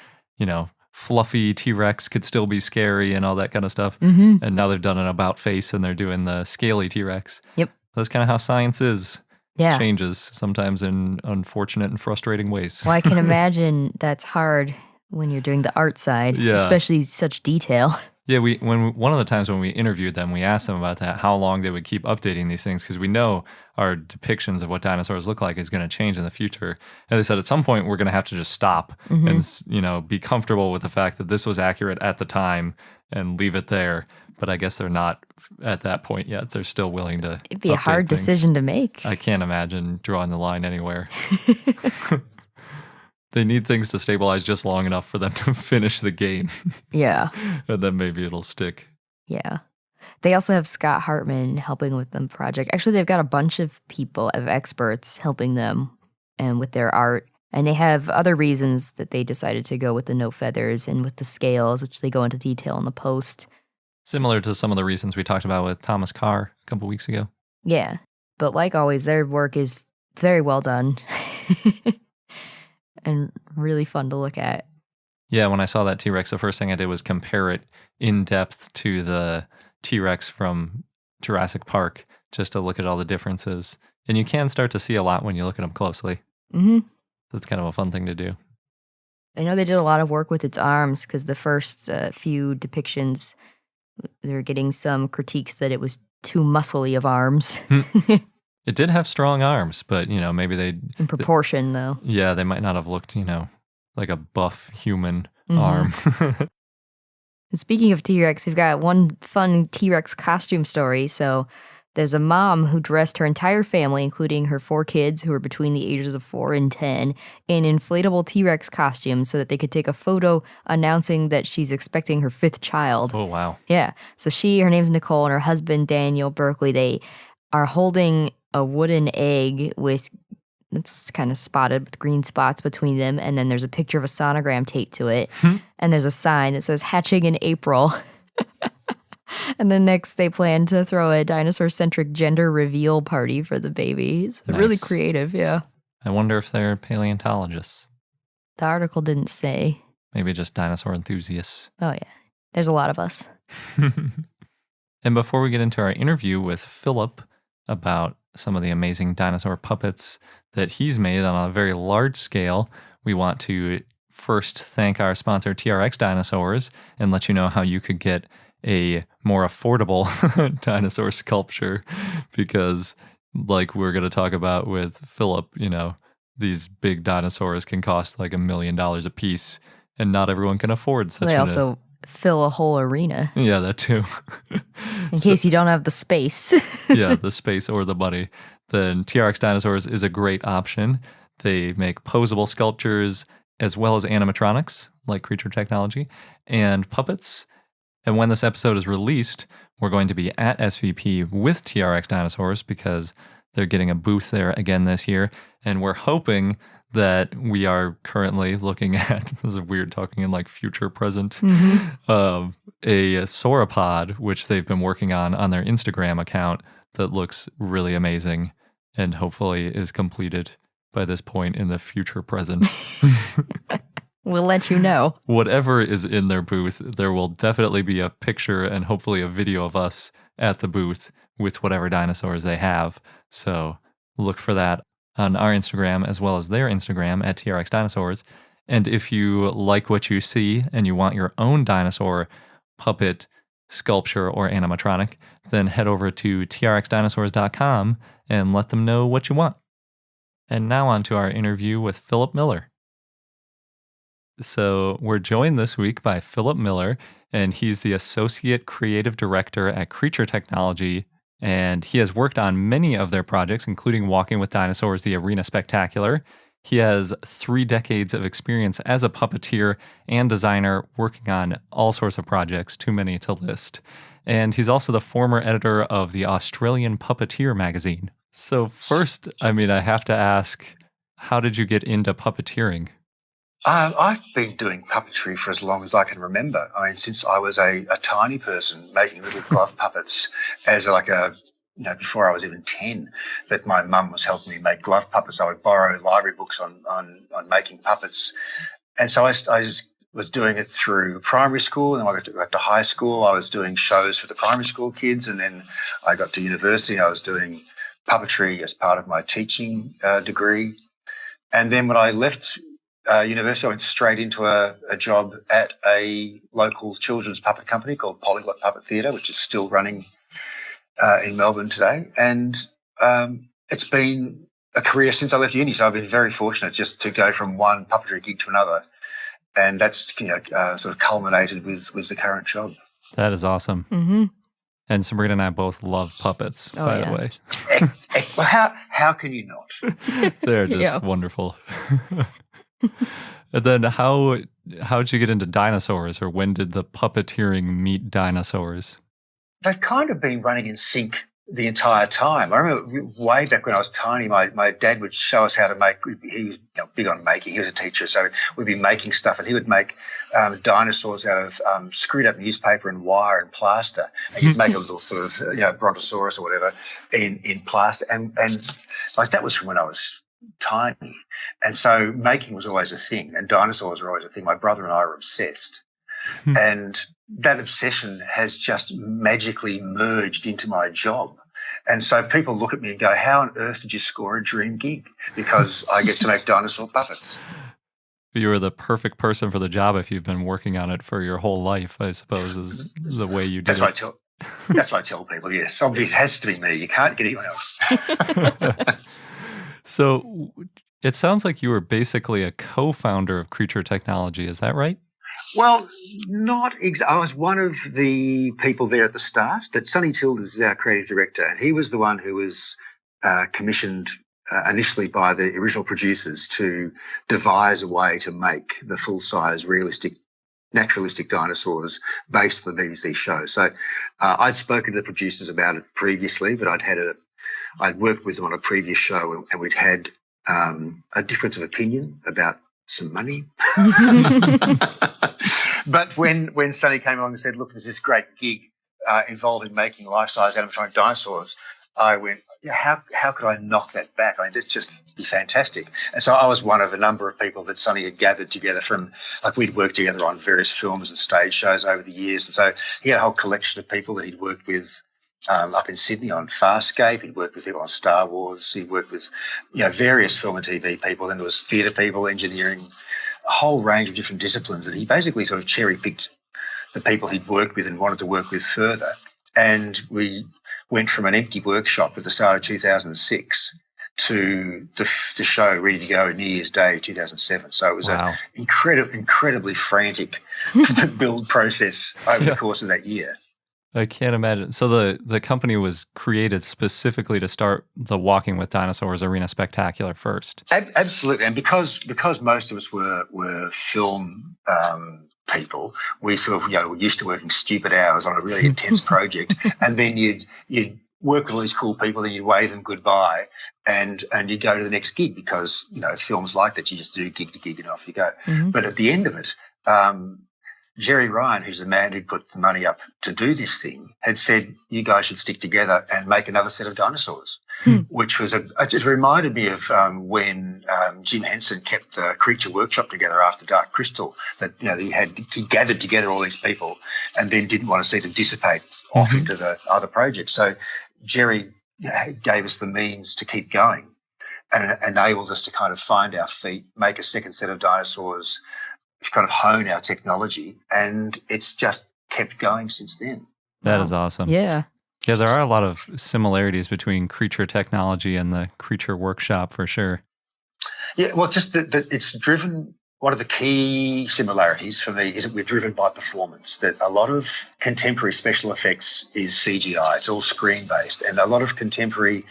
fluffy T-Rex could still be scary and all that kind of stuff. And now they've done an about face and they're doing the scaly T-Rex. Yep. That's kind of how science is. Yeah. Changes sometimes in unfortunate and frustrating ways. Well, I can imagine that's hard when you're doing the art side, especially such detail. Yeah, one of the times when we interviewed them, we asked them about that, how long they would keep updating these things, because we know our depictions of what dinosaurs look like is going to change in the future. And they said at some point we're going to have to just stop and be comfortable with the fact that this was accurate at the time and leave it there. But I guess they're not at that point yet. They're still willing to. It'd be a hard decision to make. I can't imagine drawing the line anywhere. They need things to stabilize just long enough for them to finish the game. Yeah. And then maybe it'll stick. Yeah. They also have Scott Hartman helping with the project. Actually, they've got a bunch of people, of experts, helping them and with their art. And they have other reasons that they decided to go with the no feathers and with the scales, which they go into detail in the post. Similar to some of the reasons we talked about with Thomas Carr a couple weeks ago. Yeah. But like always, their work is very well done. And really fun to look at. Yeah, when I saw that T-Rex, the first thing I did was compare it in depth to the T-Rex from Jurassic Park, just to look at all the differences. And you can start to see a lot when you look at them closely. That's kind of a fun thing to do. I know they did a lot of work with its arms, because the first few depictions, they were getting some critiques that it was too muscly of arms. It did have strong arms, but, maybe they... In proportion, though. Yeah, they might not have looked, like a buff human arm. And speaking of T-Rex, we've got one fun T-Rex costume story. So there's a mom who dressed her entire family, including her 4 kids who were between the ages of 4 and 10, in inflatable T-Rex costumes so that they could take a photo announcing that she's expecting her 5th child. Oh, wow. Yeah. So her name's Nicole, and her husband, Daniel Berkeley, they are holding a wooden egg it's kind of spotted with green spots between them. And then there's a picture of a sonogram taped to it. And there's a sign that says hatching in April. And then next they plan to throw a dinosaur-centric gender reveal party for the babies. Nice. Really creative, yeah. I wonder if they're paleontologists. The article didn't say. Maybe just dinosaur enthusiasts. Oh, yeah. There's a lot of us. And before we get into our interview with Philip about some of the amazing dinosaur puppets that he's made on a very large scale, we want to first thank our sponsor, TRX Dinosaurs, and let you know how you could get a more affordable dinosaur sculpture, because like we're going to talk about with Philip, these big dinosaurs can cost like $1 million a piece, and not everyone can afford such. They also fill a whole arena. Yeah, that too. In case you don't have the space. Yeah, the space or the money. Then TRX Dinosaurs is a great option. They make posable sculptures as well as animatronics, like creature technology, and puppets. And when this episode is released, we're going to be at SVP with TRX Dinosaurs because they're getting a booth there again this year. And we're hoping that we are currently looking at, this is weird talking in like future present, a sauropod, which they've been working on their Instagram account that looks really amazing and hopefully is completed by this point in the future present. We'll let you know. Whatever is in their booth, there will definitely be a picture and hopefully a video of us at the booth with whatever dinosaurs they have. So look for that on our Instagram as well as their Instagram at TRX Dinosaurs. And if you like what you see and you want your own dinosaur puppet, sculpture, or animatronic, then head over to trxdinosaurs.com and let them know what you want. And now on to our interview with Philip Miller. So we're joined this week by Philip Miller, and he's the Associate Creative Director at Creature Technology, and he has worked on many of their projects, including Walking with Dinosaurs, the Arena Spectacular. He has 3 decades of experience as a puppeteer and designer working on all sorts of projects, too many to list. And he's also the former editor of the Australian Puppeteer magazine. So first, I have to ask, how did you get into puppeteering? I've been doing puppetry for as long as I can remember. Since I was a tiny person making little glove puppets as before I was even 10, that my mum was helping me make glove puppets. I would borrow library books on making puppets. And so I just was doing it through primary school, and then I got to high school. I was doing shows for the primary school kids, and then I got to university. I was doing puppetry as part of my teaching degree. And then when I left university, I went straight into a job at a local children's puppet company called Polyglot Puppet Theatre, which is still running in Melbourne today. And it's been a career since I left uni, so I've been very fortunate just to go from one puppetry gig to another. And that's sort of culminated with the current job. That is awesome. Mm-hmm. And Sabrina and I both love puppets, by the way. Well, how can you not? They're just wonderful. And then how'd you get into dinosaurs, or when did the puppeteering meet dinosaurs? They've kind of been running in sync the entire time. I remember way back when I was tiny, my dad would show us how to make. He was big on making. He was a teacher, so we'd be making stuff, and he would make dinosaurs out of screwed up newspaper and wire and plaster. And he'd make a little sort of brontosaurus or whatever in plaster, and like that was from when I was tiny. And so making was always a thing, and dinosaurs were always a thing. My brother and I were obsessed. And that obsession has just magically merged into my job. And so people look at me and go, how on earth did you score a dream gig? Because I get to make dinosaur puppets. You were the perfect person for the job if you've been working on it for your whole life, I suppose, is the way you did it. That's what I tell people, yes. Obviously, it has to be me. You can't get anyone else. So It sounds like you were basically a co-founder of Creature Technology. Is that right? Well, I was one of the people there at the start. That Sonny Tilders is our creative director, and he was the one who was commissioned initially by the original producers to devise a way to make the full-size, naturalistic dinosaurs based on the BBC show. So I'd spoken to the producers about it previously, but I'd worked with them on a previous show, and we'd had a difference of opinion about some money. But when Sonny came along and said, look, there's this great gig involving making life-size animatronic dinosaurs, I went, how could I knock that back? I mean, that'd just be fantastic. And so I was one of a number of people that Sonny had gathered together from, like, we'd worked together on various films and stage shows over the years. And so he had a whole collection of people that he'd worked with up in Sydney on Farscape. He'd worked with people on Star Wars. He'd worked with, various film and TV people. Then there was theatre people, engineering, a whole range of different disciplines. And he basically sort of cherry-picked the people he'd worked with and wanted to work with further. And we went from an empty workshop at the start of 2006 to the show ready to go New Year's Day 2007. So it was an incredibly frantic build process over the course of that year. I can't imagine. So the company was created specifically to start the Walking with Dinosaurs Arena Spectacular first. Absolutely. And because most of us were film people, we sort of, were used to working stupid hours on a really intense project. And then you'd work with all these cool people, then you'd wave them goodbye and you'd go to the next gig because, films like that, you just do gig to gig and off you go. Mm-hmm. But at the end of it, Jerry Ryan, who's the man who put the money up to do this thing, had said, you guys should stick together and make another set of dinosaurs, which was it reminded me of when Jim Henson kept the Creature Workshop together after Dark Crystal, that, he gathered together all these people and then didn't want to see them dissipate off into the other projects. So Jerry gave us the means to keep going and enabled us to kind of find our feet, make a second set of dinosaurs, kind of hone our technology, and it's just kept going since then. That is awesome. Yeah. Yeah, there are a lot of similarities between Creature Technology and the Creature Workshop for sure. Yeah, well, just that it's driven, one of the key similarities for me is that we're driven by performance, that a lot of contemporary special effects is CGI. It's all screen-based, and a lot of contemporary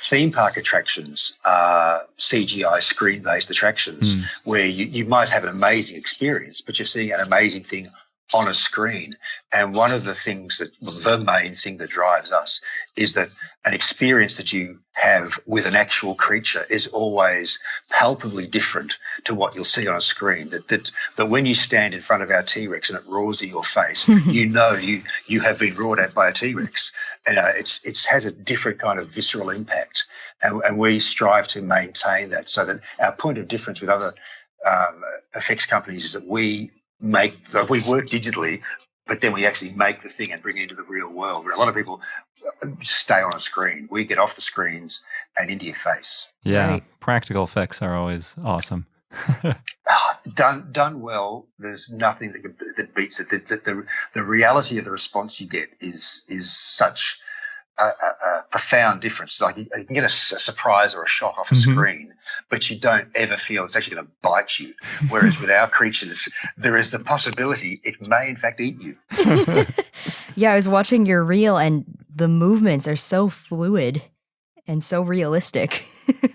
theme park attractions are CGI screen-based attractions where you might have an amazing experience, but you're seeing an amazing thing on a screen. And one of the things the main thing that drives us is that an experience that you have with an actual creature is always palpably different to what you'll see on a screen. That when you stand in front of our T-Rex and it roars in your face, you have been roared at by a T-Rex. And it has a different kind of visceral impact. And we strive to maintain that, so that our point of difference with other effects companies is that we work digitally, but then we actually make the thing and bring it into the real world, where a lot of people stay on a screen. We get off the screens and into your face. Yeah, Right. Practical effects are always awesome. Done well, there's nothing that beats it. The reality of the response you get is such a profound difference. Like you can get a surprise or a shock off a screen, but you don't ever feel it's actually going to bite you. Whereas with our creatures, there is the possibility it may in fact eat you. Yeah, I was watching your reel and the movements are so fluid and so realistic.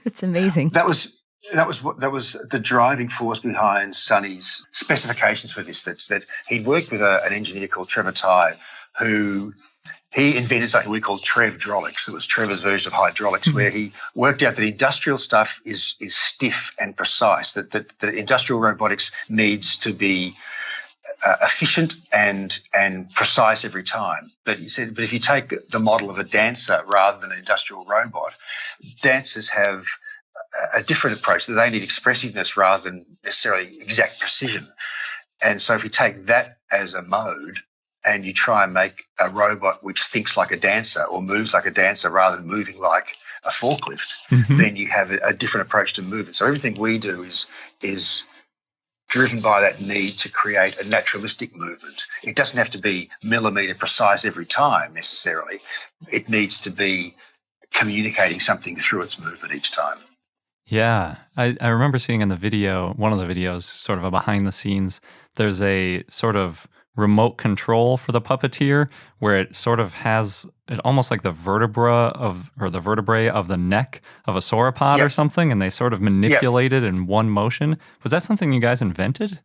It's amazing. That was the driving force behind Sonny's specifications for this. That he'd worked with an engineer called Trevor Tye, who he invented something we call Trevdraulics. It was Trevor's version of hydraulics, where he worked out that industrial stuff is stiff and precise, that industrial robotics needs to be efficient and precise every time. But he said, but if you take the model of a dancer rather than an industrial robot, dancers have a different approach, that they need expressiveness rather than necessarily exact precision. And so if you take that as a mode, and you try and make a robot which thinks like a dancer or moves like a dancer rather than moving like a forklift, then you have a different approach to movement. So everything we do is driven by that need to create a naturalistic movement. It doesn't have to be millimetre precise every time necessarily. It needs to be communicating something through its movement each time. Yeah, I remember seeing in the video, one of the videos, sort of a behind the scenes, there's a sort of remote control for the puppeteer where it sort of has it almost like the the vertebrae of the neck of a sauropod or something, and they sort of manipulate it in one motion. Was that something you guys invented?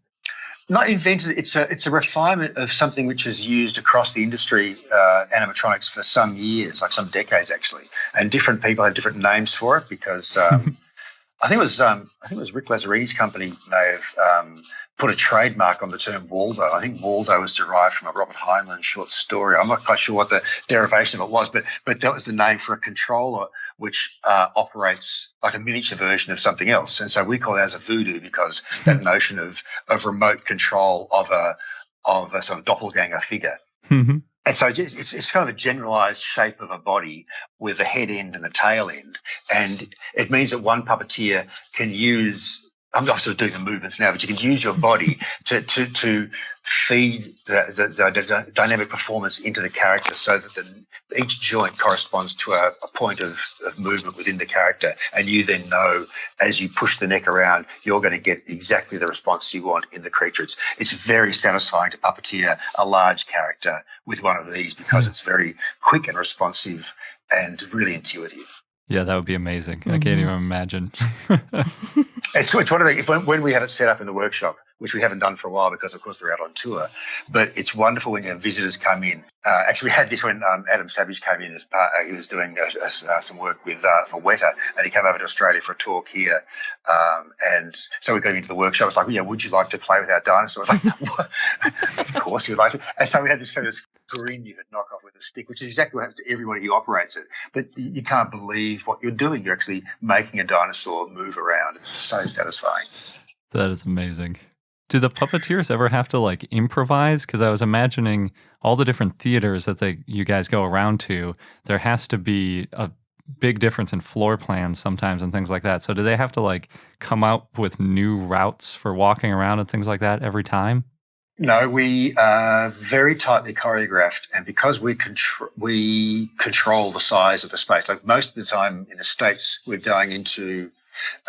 Not invented. It's a refinement of something which is used across the industry, animatronics, for some years, like some decades actually, and different people have different names for it because I think it was Rick Lazarini's company may have put a trademark on the term Waldo. I think Waldo was derived from a Robert Heinlein short story. I'm not quite sure what the derivation of it was, but that was the name for a controller which operates like a miniature version of something else. And so we call it as a voodoo because that notion of remote control of a sort of doppelganger figure. Mm-hmm. And so it's kind of a generalized shape of a body with a head end and a tail end. And it means that one puppeteer can use, I'm not sort of doing the movements now, but you can use your body to feed the dynamic performance into the character so that each joint corresponds to a point of movement within the character. And you then know as you push the neck around, you're going to get exactly the response you want in the creature. It's very satisfying to puppeteer a large character with one of these because it's very quick and responsive and really intuitive. Yeah, that would be amazing. I can't even imagine. It's one of the, when we had it set up in the workshop, which we haven't done for a while because, of course, they're out on tour. But it's wonderful when your visitors come in. Actually, we had this when Adam Savage came in as part. He was doing some work with for Weta, and he came over to Australia for a talk here. And so we got into the workshop. It's like, yeah, would you like to play with our dinosaurs? Like, of course you would like to. And so we had this grin you could knock off with a stick, which is exactly what happens to everybody who operates it. But you can't believe what you're doing. You're actually making a dinosaur move around. It's so satisfying. That is amazing. Do the puppeteers ever have to like improvise? Because I was imagining all the different theaters that you guys go around to, there has to be a big difference in floor plans sometimes and things like that. So do they have to like come up with new routes for walking around and things like that every time? No, we are very tightly choreographed, and because we control the size of the space. Like most of the time in the States, we're going into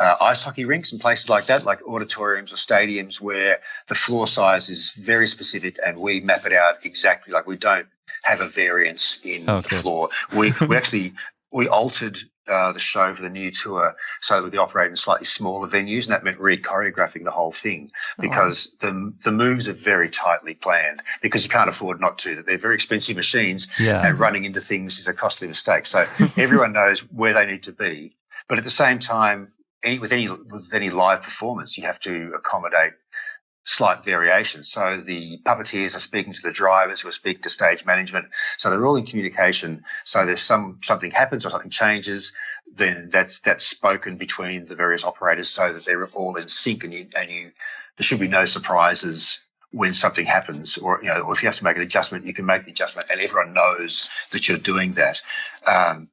ice hockey rinks and places like that, like auditoriums or stadiums where the floor size is very specific and we map it out exactly. Like we don't have a variance in the floor. We altered the show for the new tour so that we could operate in slightly smaller venues, and that meant re-choreographing the whole thing because the moves are very tightly planned because you can't afford not to. They're very expensive machines and running into things is a costly mistake. So everyone knows where they need to be. But at the same time, with any live performance, you have to accommodate slight variations. So the puppeteers are speaking to the drivers who are speaking to stage management. So they're all in communication. So there's something happens or something changes, then that's spoken between the various operators so that they're all in sync and there should be no surprises when something happens, or if you have to make an adjustment, you can make the adjustment and everyone knows that you're doing that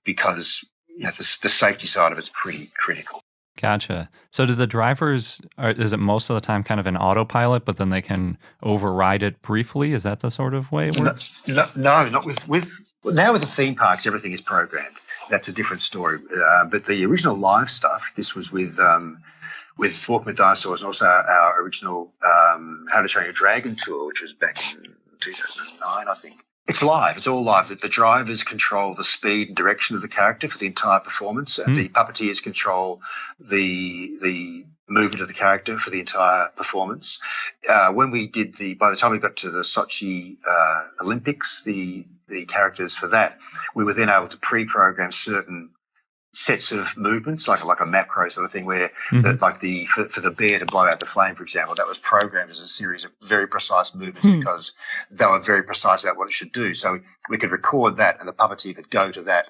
because the safety side of it's pretty critical. Gotcha. So do the drivers, is it most of the time kind of an autopilot, but then they can override it briefly? Is that the sort of way it works? No, not with now with the theme parks, everything is programmed. That's a different story. But the original live stuff, this was with Walking with Dinosaurs and also our original How to Train Your Dragon tour, which was back in 2009, I think. It's live. It's all live. The drivers control the speed and direction of the character for the entire performance, and the puppeteers control the movement of the character for the entire performance. When we did by the time we got to the Sochi Olympics, the characters for that, we were then able to pre-program certain sets of movements, like a macro sort of thing, where for the bear to blow out the flame, for example, that was programmed as a series of very precise movements because they were very precise about what it should do. So we could record that, and the puppeteer could go to that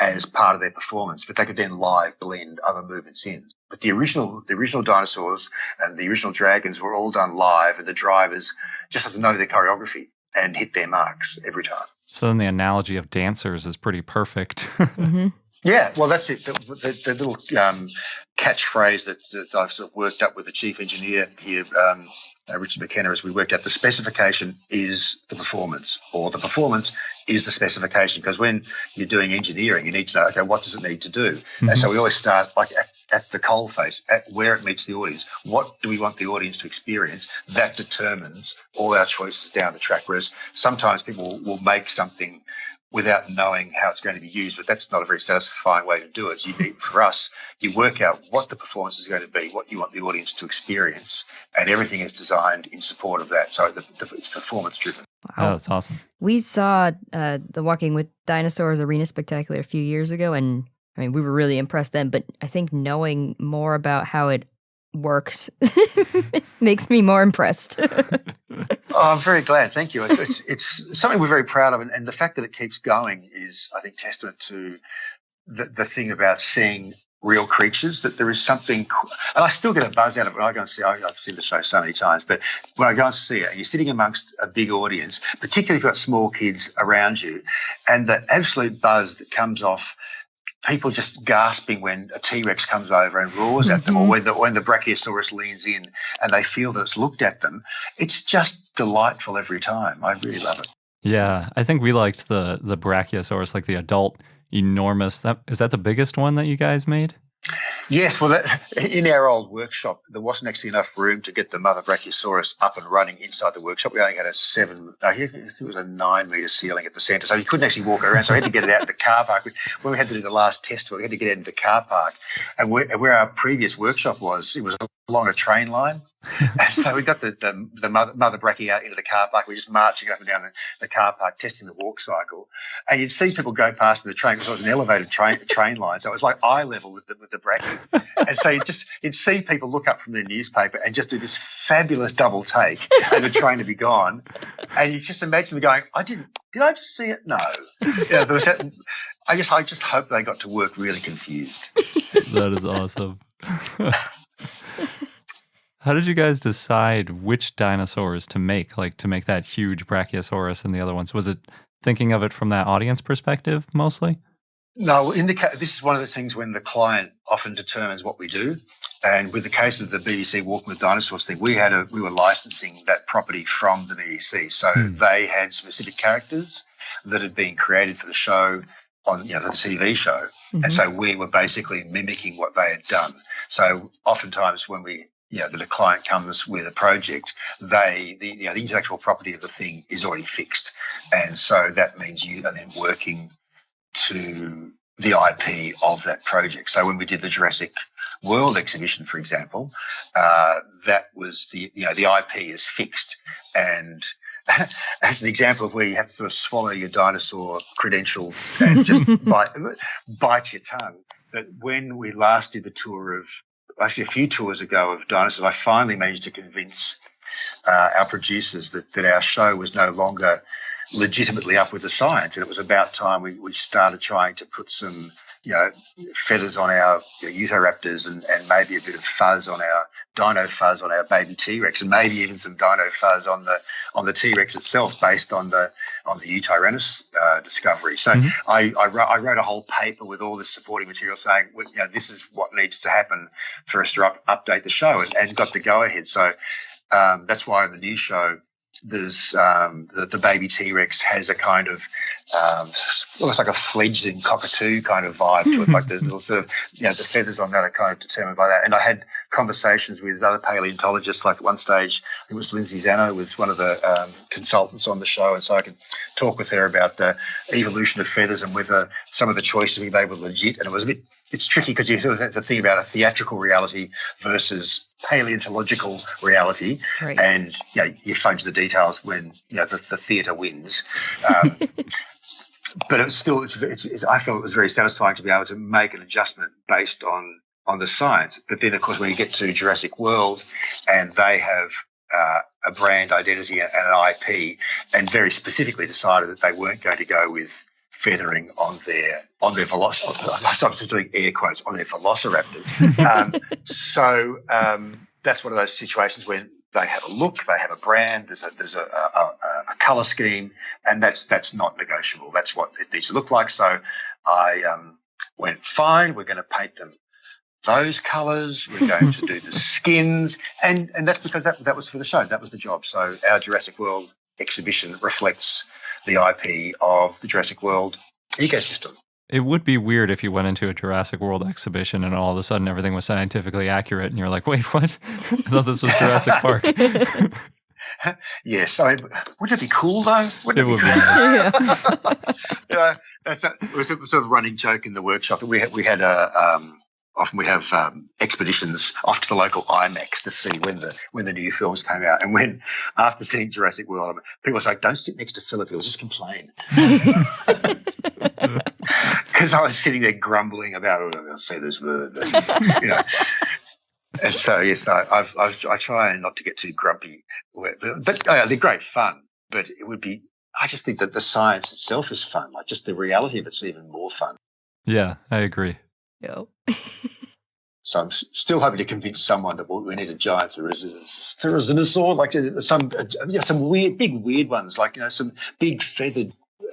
as part of their performance, but they could then live blend other movements in. But the original dinosaurs and the original dragons were all done live, and the drivers just have to know their choreography and hit their marks every time. So then the analogy of dancers is pretty perfect. Yeah, well, that's it. The little catchphrase that I've sort of worked up with the chief engineer here, Richard McKenna, as we worked out, the specification is the performance, or the performance is the specification. Because when you're doing engineering, you need to know, okay, what does it need to do? Mm-hmm. And so we always start like at the coalface, at where it meets the audience. What do we want the audience to experience? That determines all our choices down the track. Whereas sometimes people will make something without knowing how it's going to be used, but that's not a very satisfying way to do it. For us, you work out what the performance is going to be, what you want the audience to experience, and everything is designed in support of that. So it's performance driven. Wow. Oh, that's awesome. We saw the Walking with Dinosaurs Arena Spectacular a few years ago, and I mean, we were really impressed then, but I think knowing more about how it works makes me more impressed. I'm very glad. Thank you. It's something we're very proud of, and the fact that it keeps going is, I think, testament to the thing about seeing real creatures, that there is something, and I still get a buzz out of it when I go and see. I've seen the show so many times, but when I go and see it, you're sitting amongst a big audience, particularly if you've got small kids around you, and the absolute buzz that comes off people just gasping when a T-Rex comes over and roars at them, or when the Brachiosaurus leans in and they feel that it's looked at them. It's just delightful every time. I really love it. Yeah, I think we liked the Brachiosaurus, like the adult, enormous. Is that the biggest one that you guys made? Yes, well, in our old workshop, there wasn't actually enough room to get the mother Brachiosaurus up and running inside the workshop. We only had I think it was a 9-metre ceiling at the centre, so you couldn't actually walk around. So we had to get it out in the car park. When we had to do the last test tour, we had to get it into the car park. And where our previous workshop was, it was along a train line. And so we got the mother Brachie out into the car park. We're just marching up and down the car park, testing the walk cycle. And you'd see people go past in the train, because it was an elevated train line. So it was like eye level with the Brachie. And so you'd see people look up from their newspaper and just do this fabulous double take, and the train would be gone. And you just imagine them going, did I just see it? No. There was that, I just hope they got to work really confused. That is awesome. How did you guys decide which dinosaurs to make, like to make that huge Brachiosaurus and the other ones? Was it thinking of it from that audience perspective mostly? No, this is one of the things when the client often determines what we do. And with the case of the BBC Walking with Dinosaurs thing, we were licensing that property from the BBC. So they had specific characters that had been created for the show on, the TV show. Mm-hmm. And so we were basically mimicking what they had done. So oftentimes when the client comes with a project, the intellectual property of the thing is already fixed. And so that means you are then working to the IP of that project. So when we did the Jurassic World exhibition, for example, that was the IP is fixed. And as an example of where you have to sort of swallow your dinosaur credentials and just bite your tongue, that when we last did the tour actually a few tours ago of dinosaurs, I finally managed to convince our producers that our show was no longer legitimately up with the science, and it was about time we started trying to put some feathers on our Utahraptors and maybe a bit of fuzz on our dino fuzz on our baby T-Rex, and maybe even some dino fuzz on the T-Rex itself, based on the Utahraptor discovery. So I wrote a whole paper with all this supporting material saying, this is what needs to happen for us to update the show, and got the go ahead. So that's why in the new show, there's the baby T-Rex has a kind of almost like a fledgling cockatoo kind of vibe to it, like there's little sort of the feathers on that are kind of determined by that. And I had conversations with other paleontologists, like at one stage I think it was Lindsay Zano was one of the consultants on the show, and so I could talk with her about the evolution of feathers and whether some of the choices they were legit. And it's tricky because you sort of have to think about a theatrical reality versus paleontological reality, right. And you fudge the details when the theatre wins. But it's still, I felt it was very satisfying to be able to make an adjustment based on the science. But then, of course, when you get to Jurassic World, and they have a brand identity and an IP, and very specifically decided that they weren't going to go with feathering on their velociraptors. I'm just doing air quotes on their velociraptors. So that's one of those situations when they have a look, they have a brand, there's a colour scheme, and that's not negotiable. That's what it needs to look like. So I went, fine, we're going to paint them those colours, we're going to do the skins, and that's because that was for the show, that was the job. So our Jurassic World exhibition reflects the IP of the Jurassic World ecosystem. It would be weird if you went into a Jurassic World exhibition and all of a sudden everything was scientifically accurate and you're like, wait, what? I thought this was Jurassic Park. Yes, I mean, wouldn't it be cool though? It would be nice. It was a sort of running joke in the workshop that we had often we have expeditions off to the local IMAX to see when the new films came out. And when, after seeing Jurassic World, people were like, don't sit next to Philip, he'll just complain. Because I was sitting there grumbling about, I'll say this word, you know. And so, yes, I try not to get too grumpy. But they're great fun. But it would be, I just think that the science itself is fun. Like, just the reality of it's even more fun. Yeah, I agree. Yep. So I'm still hoping to convince someone that we need a giant Therizinosaur, like some weird ones, like, you know, some big feathered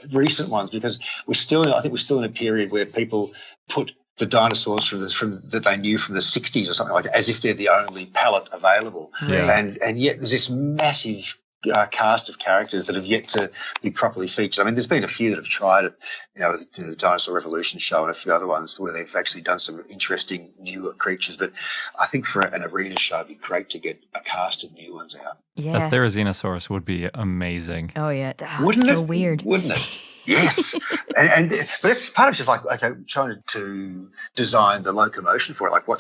recent ones, because I think we're still in a period where people put the dinosaurs from that they knew from the 60s or something like that, as if they're the only palette available. Yeah. And yet there's this massive cast of characters that have yet to be properly featured. I mean, there's been a few that have tried it, you know, the Dinosaur Revolution show and a few other ones where they've actually done some interesting newer creatures. But I think for an arena show, it'd be great to get a cast of new ones out. Yeah. A Therizinosaurus would be amazing. Oh, yeah. Wouldn't so it? Weird. Wouldn't it? Yes. but that's part of it, just like, okay, trying to design the locomotion for it. Like, our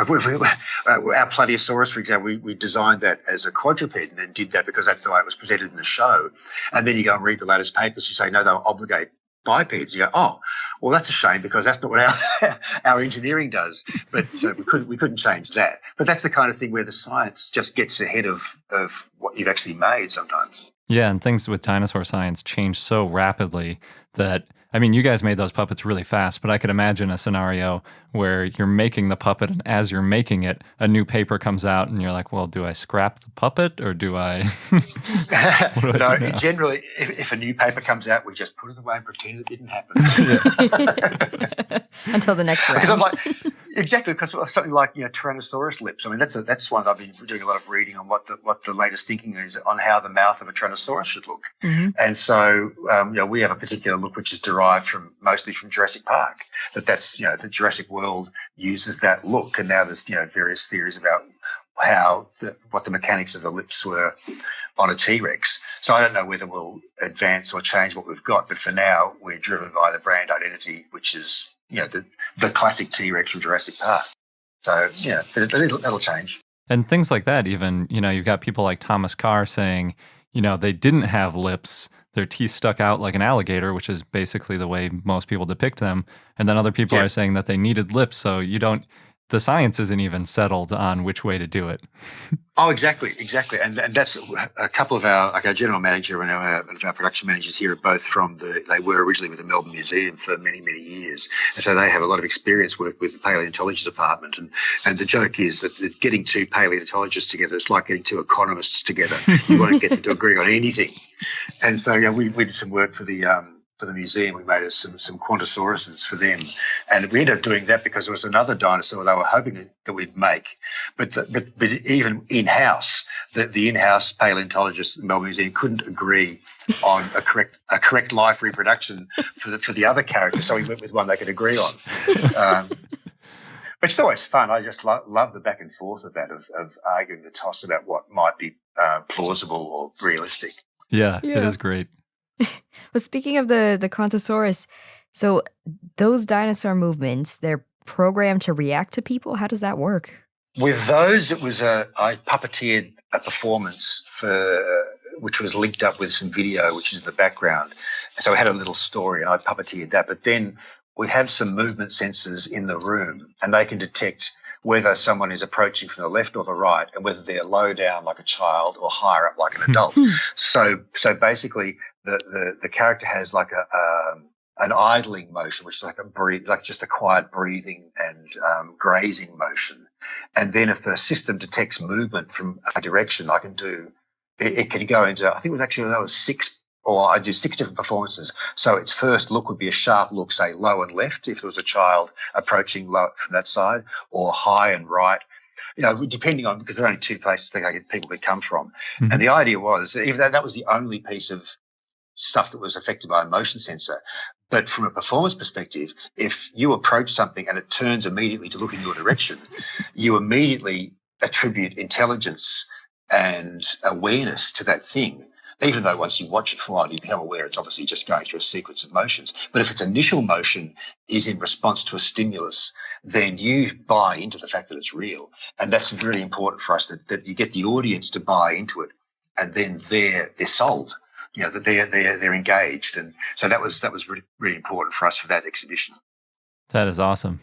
Plateosaurus, for example, we designed that as a quadruped and then did that because that's the way it was presented in the show. And then you go and read the latest papers, you say, no, they'll obligate bipeds. You go, oh, well, that's a shame because that's not what our engineering does. But so we couldn't change that. But that's the kind of thing where the science just gets ahead of what you've actually made sometimes. Yeah, and things with dinosaur science change so rapidly that, I mean, you guys made those puppets really fast, but I could imagine a scenario where you're making the puppet, and as you're making it, a new paper comes out, and you're like, well, do I scrap the puppet, or do I... No, generally, if a new paper comes out, we just put it away and pretend it didn't happen. Until the next round. Because I'm like, exactly, because something like, you know, Tyrannosaurus lips. I mean, that's one I've been doing a lot of reading on what the latest thinking is on how the mouth of a Tyrannosaurus should look. Mm-hmm. And so, you know, we have a particular look which is derived mostly from Jurassic Park. That's, you know, the Jurassic World uses that look, and now there's, you know, various theories about what the mechanics of the lips were on a T-Rex. So I don't know whether we'll advance or change what we've got, but for now we're driven by the brand identity, which is, you know, the classic T-Rex from Jurassic Park. So, yeah, that'll change. And things like that, even, you know, you've got people like Thomas Carr saying, you know, they didn't have lips, their teeth stuck out like an alligator, which is basically the way most people depict them. And then other people are saying that they needed lips, so the science isn't even settled on which way to do it. Oh, exactly. And that's a couple of our general manager and our production managers here are both they were originally with the Melbourne Museum for many, many years. And so they have a lot of experience with the paleontology department. And the joke is that getting two paleontologists together, it's like getting two economists together. You won't get them to agree on anything. And so, yeah, we did some work for the museum. We made some Quantosauruses for them, and we ended up doing that because there was another dinosaur they were hoping that we'd make, but even in-house, the in-house paleontologists at the Melbourne Museum couldn't agree on a correct life reproduction for the other character, so we went with one they could agree on. But it's always fun. I just love the back and forth of that, of arguing the toss about what might be plausible or realistic. Yeah, it is great. Well, speaking of the Confucius, so those dinosaur movements, they're programmed to react to people? How does that work? With those, it was I puppeteered a performance which was linked up with some video, which is in the background. So we had a little story, and I puppeteered that. But then we have some movement sensors in the room, and they can detect whether someone is approaching from the left or the right, and whether they're low down like a child or higher up like an adult. So basically, the character has like an idling motion, which is like just a quiet breathing and grazing motion. And then if the system detects movement from a direction, it can go into, I think it was 6 or I do 6 different performances. So its first look would be a sharp look, say low and left, if there was a child approaching low from that side, or high and right. Depending on, because there are only 2 places that people could come from. Mm-hmm. And the idea was, even though that was the only piece of stuff that was affected by a motion sensor, but from a performance perspective, if you approach something and it turns immediately to look in your direction, you immediately attribute intelligence and awareness to that thing. Even though once you watch it for a while, you become aware it's obviously just going through a sequence of motions. But if its initial motion is in response to a stimulus, then you buy into the fact that it's real. And that's really important for us, that you get the audience to buy into it, and then they're sold. That they're engaged, and so that was really, really important for us for that exhibition. That is awesome.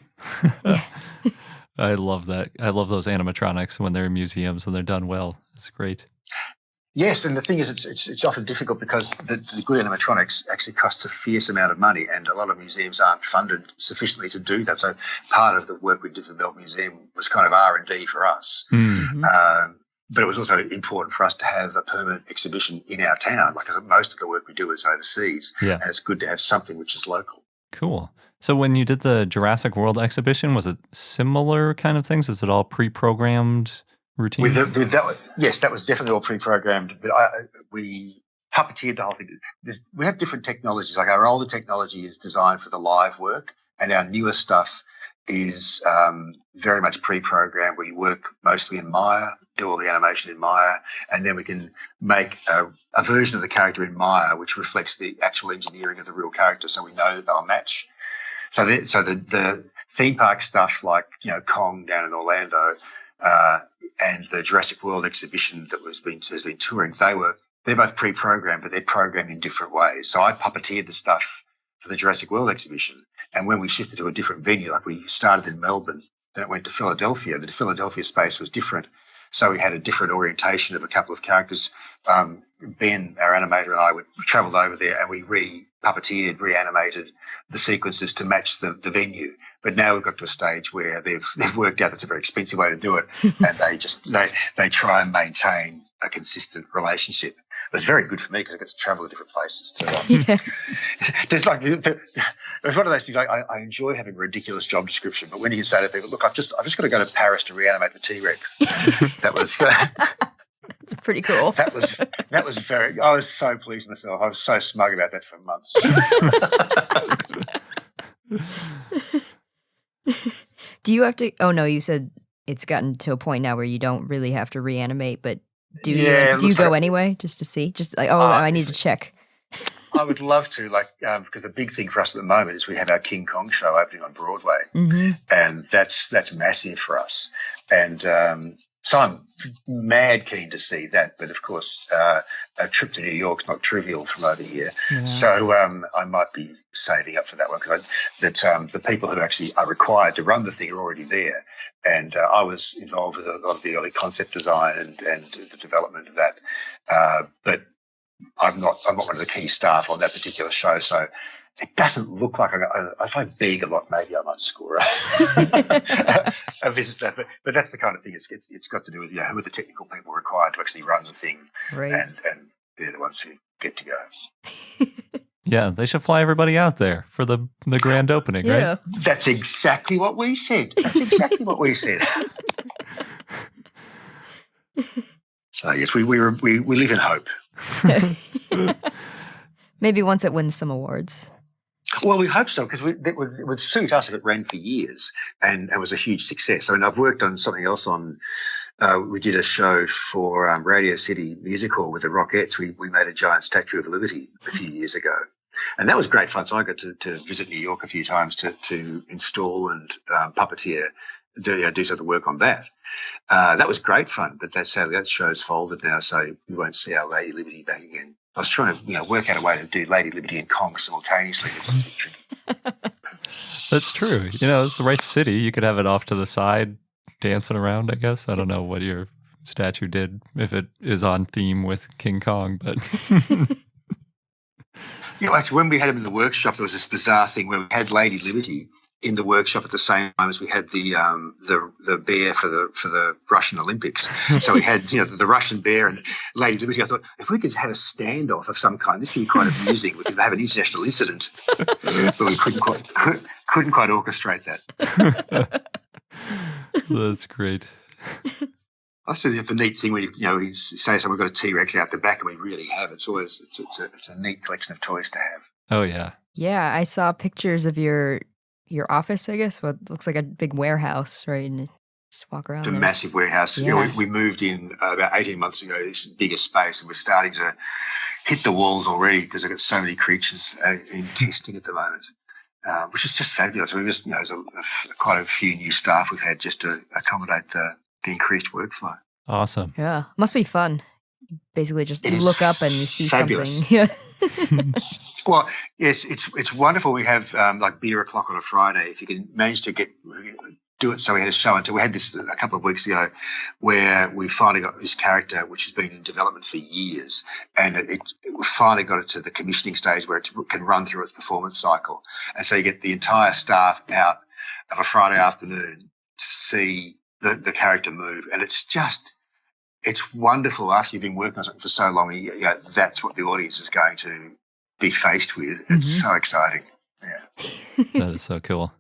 I love that. I love those animatronics when they're in museums and they're done well. It's great. Yes, and the thing is, it's often difficult because the good animatronics actually costs a fierce amount of money, and a lot of museums aren't funded sufficiently to do that. So part of the work we did for the Melbourne Museum was kind of R&D for us. Mm-hmm. But it was also important for us to have a permanent exhibition in our town. Like most of the work we do is overseas, and it's good to have something which is local. Cool. So when you did the Jurassic World exhibition, was it similar kind of things? Is it all pre-programmed routines? Yes, that was definitely all pre-programmed. But we puppeteered the whole thing. We have different technologies. Like our older technology is designed for the live work, and our newer stuff is very much pre-programmed. We work mostly in Maya, do all the animation in Maya, and then we can make a version of the character in Maya which reflects the actual engineering of the real character, so we know that they'll match. So the theme park stuff like Kong down in Orlando and the Jurassic World exhibition that has been touring, they're both pre-programmed, but they're programmed in different ways. So I puppeteered the stuff for the Jurassic World exhibition, and when we shifted to a different venue, like we started in Melbourne, then it went to Philadelphia. The Philadelphia space was different, so we had a different orientation of a couple of characters. Ben, our animator, and I travelled over there, and we re-puppeteered, reanimated the sequences to match the venue. But now we've got to a stage where they've worked out that's a very expensive way to do it, and they try and maintain a consistent relationship. It was very good for me because I got to travel to different places too. There's it's one of those things. I enjoy having a ridiculous job description, but when you can say to people, "Look, I've just got to go to Paris to reanimate the T-Rex," that was. It's pretty cool. That was very. I was so pleased with myself. I was so smug about that for months. Do you have to? Oh no, you said it's gotten to a point now where you don't really have to reanimate, but do you go anyway just to see? Just like, I need to check. I would love to, because the big thing for us at the moment is we have our King Kong show opening on Broadway, and that's massive for us. And so I'm mad keen to see that. But of course, a trip to New York's not trivial from over here. Yeah. So I might be saving up for that one because the people who actually are required to run the thing are already there. And I was involved with a lot of the early concept design and the development of that. But I'm not one of the key staff on that particular show, so it doesn't look like if I beg a lot, maybe I might score a visit there. But that's the kind of thing it's got to do with who are the technical people required to actually run the thing, right. and they're the ones who get to go. Yeah, they should fly everybody out there for the grand opening, right? That's exactly what we said. So yes, we live in hope. Maybe once it wins some awards. Well, we hope so, because it would suit us if it ran for years and was a huge success. I mean, I've worked on something else we did a show for Radio City Music Hall with the Rockettes. We made a giant Statue of Liberty a few years ago. And that was great fun. So I got to visit New York a few times to install and puppeteer, do some of the work on that. That was great fun, but sadly that show's folded now, so we won't see our Lady Liberty back again. I was trying to work out a way to do Lady Liberty and Kong simultaneously. That's true. It's the right city. You could have it off to the side, dancing around, I guess. I don't know what your statue did, if it is on theme with King Kong, but... Actually, when we had him in the workshop, there was this bizarre thing where we had Lady Liberty in the workshop at the same time as we had the bear for the Russian Olympics. So we had the Russian bear and Lady Liberty. I thought if we could have a standoff of some kind, this could be quite amusing. We could have an international incident, but we couldn't quite orchestrate that. That's great. That's the neat thing when you say we've got a T-Rex out the back, and we really have. It's a neat collection of toys to have. Oh yeah. Yeah, I saw pictures of your office, I guess, what looks like a big warehouse, right? And just walk around. It's a massive warehouse. Yeah. We moved in about 18 months ago to this bigger space, and we're starting to hit the walls already because I've got so many creatures in testing at the moment, which is just fabulous. We just, there's quite a few new staff we've had just to accommodate the increased workflow. Awesome. Yeah, must be fun. You basically just It look is up and you see fabulous. something. Yeah. Well, yes, it's wonderful. We have like beer o'clock on a Friday. If you can manage to do it, so we had a show until we had this a couple of weeks ago, where we finally got this character which has been in development for years, and we finally got it to the commissioning stage where it can run through its performance cycle, and so you get the entire staff out of a Friday afternoon to see the character move, and it's wonderful after you've been working on something for so long. That's what the audience is going to be faced with. It's so exciting. Yeah. That is so cool.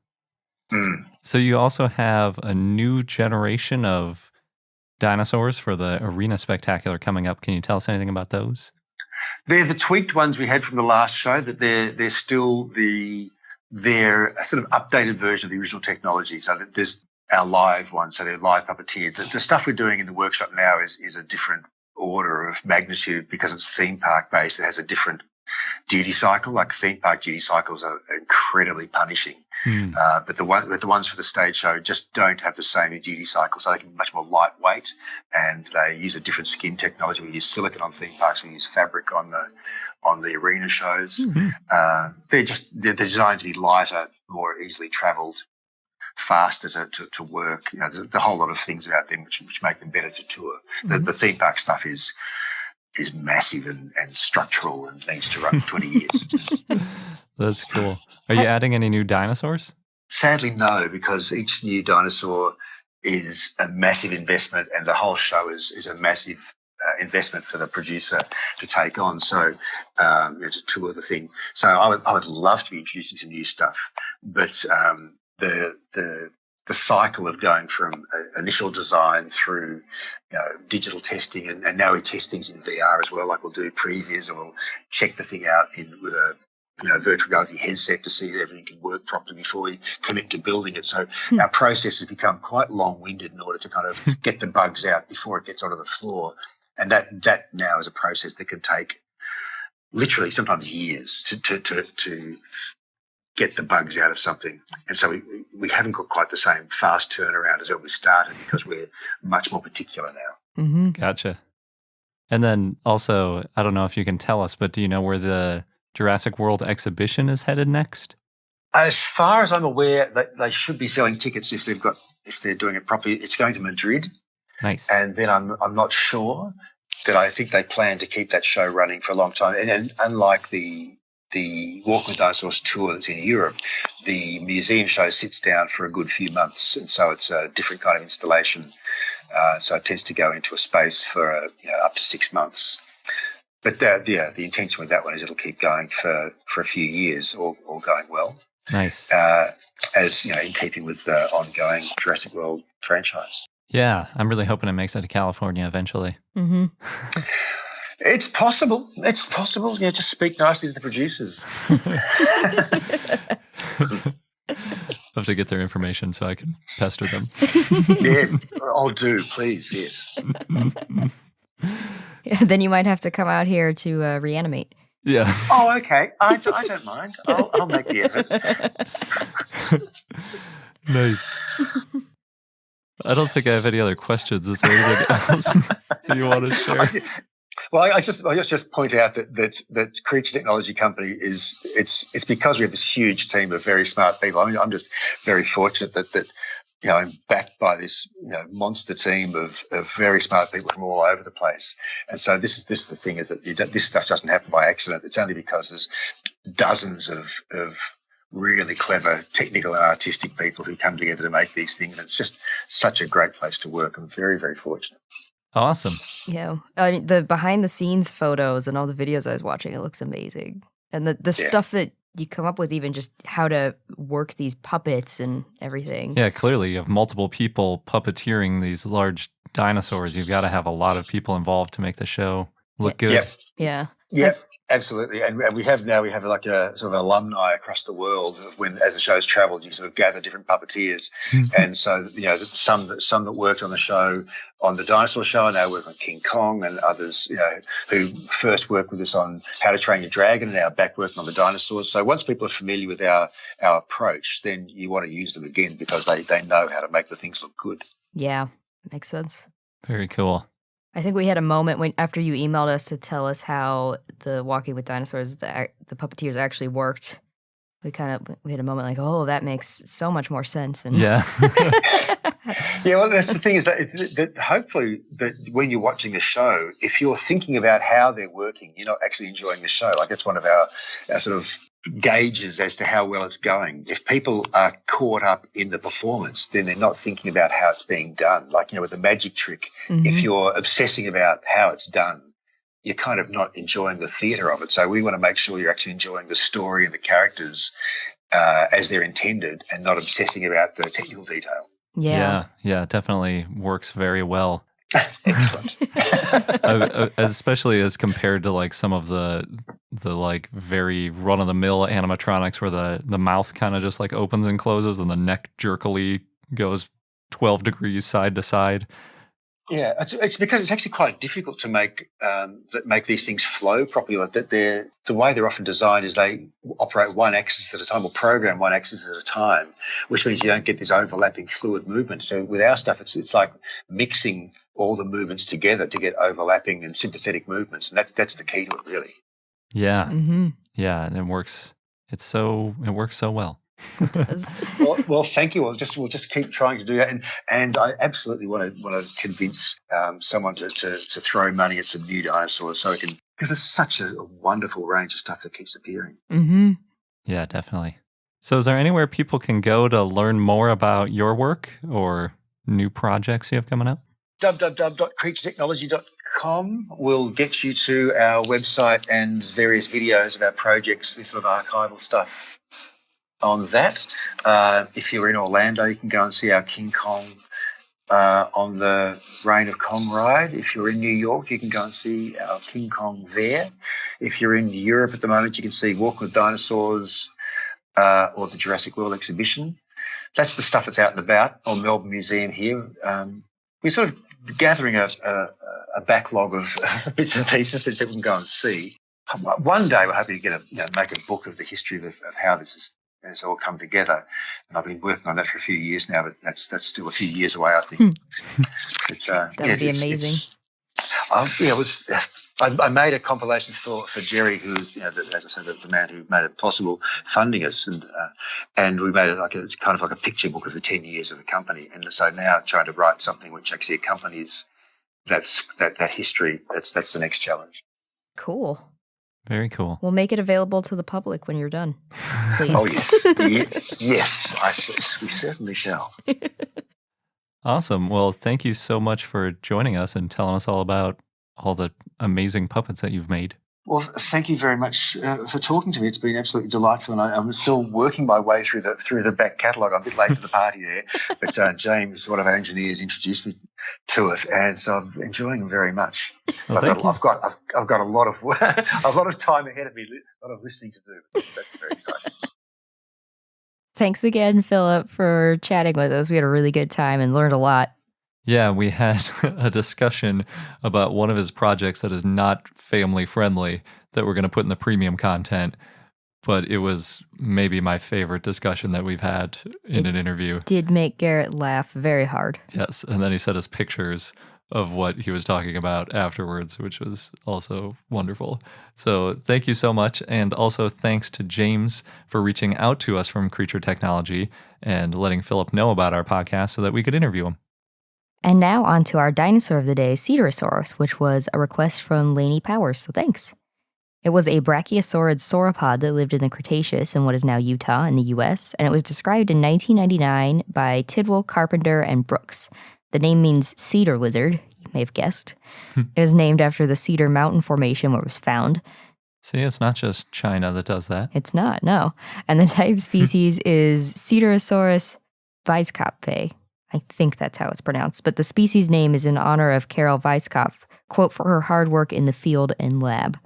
Mm. So you also have a new generation of dinosaurs for the Arena Spectacular coming up. Can you tell us anything about those? They're the tweaked ones we had from the last show. That they're still they're a sort of updated version of the original technology. So that there's our live ones, so they're live puppeteered. The stuff we're doing in the workshop now is a different order of magnitude because it's theme park based. It has a different duty cycle. Like theme park duty cycles are incredibly punishing, but the ones for the stage show just don't have the same duty cycle, so they can be much more lightweight, and they use a different skin technology. We use silicone on theme parks. We use fabric on the arena shows. They're designed to be lighter, more easily travelled, faster to work. There's a whole lot of things about them which make them better to tour. The theme park stuff is massive and structural and needs to run 20 years. That's cool. Are you adding any new dinosaurs? Sadly, no, because each new dinosaur is a massive investment, and the whole show is a massive investment for the producer to take on. So to tour the thing. So I would love to be introducing some new stuff, but the cycle of going from initial design through digital testing, and now we test things in VR as well. Like we'll do previews, and we'll check the thing out with a virtual reality headset to see that everything can work properly before we commit to building it. So our process has become quite long-winded in order to kind of get the bugs out before it gets onto the floor, and that now is a process that can take literally sometimes years to get the bugs out of something. And so we haven't got quite the same fast turnaround as when we started because we're much more particular now. Gotcha. And then also, I don't know if you can tell us, but do you know where the Jurassic World exhibition is headed next? As far as I'm aware, they should be selling tickets if they're doing it properly. It's going to Madrid. Nice. And then I'm not sure, but I think they plan to keep that show running for a long time. And unlike the Walk with Dinosaurs tour that's in Europe, the museum show sits down for a good few months, and so it's a different kind of installation. So it tends to go into a space for up to 6 months. But the intention with that one is it'll keep going for a few years, all going well. Nice. As in keeping with the ongoing Jurassic World franchise. Yeah, I'm really hoping it makes it to California eventually. It's possible. It's possible. Just speak nicely to the producers. I have to get their information so I can pester them. Yeah, I'll do, please, yes. Yeah, then you might have to come out here to reanimate. Yeah. Oh, okay. I don't mind. I'll make the effort. Nice. I don't think I have any other questions. Is there anything else you want to share? Well, I just point out that Creature Technology Company it's because we have this huge team of very smart people. I mean, I'm just very fortunate that I'm backed by this monster team of very smart people from all over the place. And so this is the thing, is that this stuff doesn't happen by accident. It's only because there's dozens of really clever technical and artistic people who come together to make these things. It's just such a great place to work. I'm very, very fortunate. Awesome. Yeah. The behind the scenes photos and all the videos I was watching, it looks amazing. And the stuff that you come up with, even just how to work these puppets and everything. Yeah, clearly you have multiple people puppeteering these large dinosaurs. You've got to have a lot of people involved to make the show look good. Yep. Yeah. Yep, absolutely. And we have like a sort of alumni across the world. When, as the show's travelled, you sort of gather different puppeteers. And so, some that worked on the show, on the dinosaur show, and now work on King Kong, and others, who first worked with us on How to Train Your Dragon and now back working on the dinosaurs. So once people are familiar with our approach, then you want to use them again because they know how to make the things look good. Yeah, makes sense. Very cool. I think we had a moment after you emailed us to tell us how the Walking with Dinosaurs, the puppeteers actually worked. We had a moment like, oh, that makes so much more sense. And yeah. Yeah, well, that's the thing is that hopefully that when you're watching the show, if you're thinking about how they're working, you're not actually enjoying the show. Like that's one of our sort of gauges as to how well it's going. If people are caught up in the performance, then they're not thinking about how it's being done. Like, with a magic trick, if you're obsessing about how it's done, you're kind of not enjoying the theatre of it. So we want to make sure you're actually enjoying the story and the characters as they're intended and not obsessing about the technical detail. Yeah, it definitely works very well. Excellent. Especially as compared to like some of the like very run-of-the-mill animatronics where the mouth kind of just like opens and closes and the neck jerkily goes 12 degrees side to side. Yeah, it's because it's actually quite difficult to make these things flow properly. Like that, the way they're often designed is they operate one axis at a time or program one axis at a time, which means you don't get this overlapping fluid movement. So with our stuff, it's like mixing all the movements together to get overlapping and sympathetic movements, and that's the key to it, really. Yeah, yeah, and it works. It works so well. It does. well, thank you. We'll just keep trying to do that, and I absolutely want to convince someone to throw money at some new dinosaurs, so it can, because it's such a wonderful range of stuff that keeps appearing. Yeah, definitely. So, is there anywhere people can go to learn more about your work or new projects you have coming up? www.creaturetechnology.com will get you to our website and various videos of our projects, this sort of archival stuff on that. If you're in Orlando, you can go and see our King Kong on the Reign of Kong ride. If you're in New York, you can go and see our King Kong there. If you're in Europe at the moment, you can see Walking with Dinosaurs or the Jurassic World exhibition. That's the stuff that's out and about, or Melbourne Museum here. We're sort of gathering a backlog of bits and pieces that people can go and see. One day we're hoping to make a book of the history of how this has all come together. And I've been working on that for a few years now, but that's still a few years away, I think. That would be amazing. I made a compilation for Jerry, who's, as I said, the man who made it possible, funding us, and we made it it's kind of like a picture book of the 10 years of the company. And so now trying to write something which actually accompanies that history. That's the next challenge. Cool. Very cool. We'll make it available to the public when you're done, please. Oh, yes. We certainly shall. Awesome. Well, thank you so much for joining us and telling us all about all the amazing puppets that you've made. Well, thank you very much for talking to me. It's been absolutely delightful, and I'm still working my way through the back catalogue. I'm a bit late to the party there, but James, one of our engineers, introduced me to it, and so I'm enjoying them very much. Well, I've got a lot of a lot of time ahead of me, a lot of listening to do. That's very exciting. Thanks again, Philip, for chatting with us. We had a really good time and learned a lot. Yeah, we had a discussion about one of his projects that is not family friendly that we're going to put in the premium content, but it was maybe my favorite discussion that we've had in an interview. Did make Garrett laugh very hard. Yes, and then he sent us pictures of what he was talking about afterwards, which was also wonderful. So thank you so much, and also thanks to James for reaching out to us from Creature Technology and letting Philip know about our podcast so that we could interview him. And now on to our dinosaur of the day, Cedarosaurus, which was a request from Lainey Powers, so thanks. It was a brachiosaurid sauropod that lived in the Cretaceous in what is now Utah in the U.S., and it was described in 1999 by Tidwell, Carpenter, and Brooks. The name means cedar lizard, you may have guessed. It was named after the Cedar Mountain Formation where it was found. See, it's not just China that does that. It's not, no. And the type species is Cedarosaurus Weisskopf. I think that's how it's pronounced. But the species name is in honor of Carol Weisskopf, quote, for her hard work in the field and lab.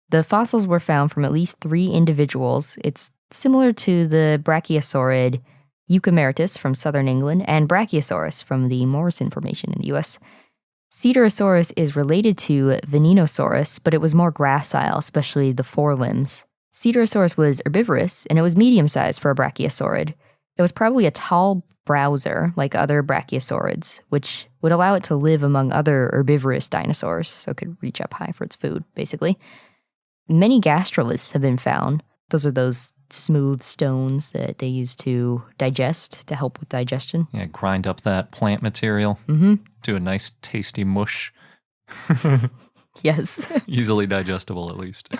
The fossils were found from at least 3 individuals. It's similar to the brachiosaurid Euchemeritus from southern England and Brachiosaurus from the Morrison Formation in the U.S. Cedarosaurus is related to Venenosaurus, but it was more gracile, especially the forelimbs. Cedarosaurus was herbivorous, and it was medium-sized for a brachiosaurid. It was probably a tall browser, like other brachiosaurids, which would allow it to live among other herbivorous dinosaurs, so it could reach up high for its food, basically. Many gastroliths have been found. Those are those smooth stones that they use to digest, to help with digestion. Yeah, grind up that plant material. Mm-hmm. Do a nice tasty mush. Yes. Easily digestible, at least.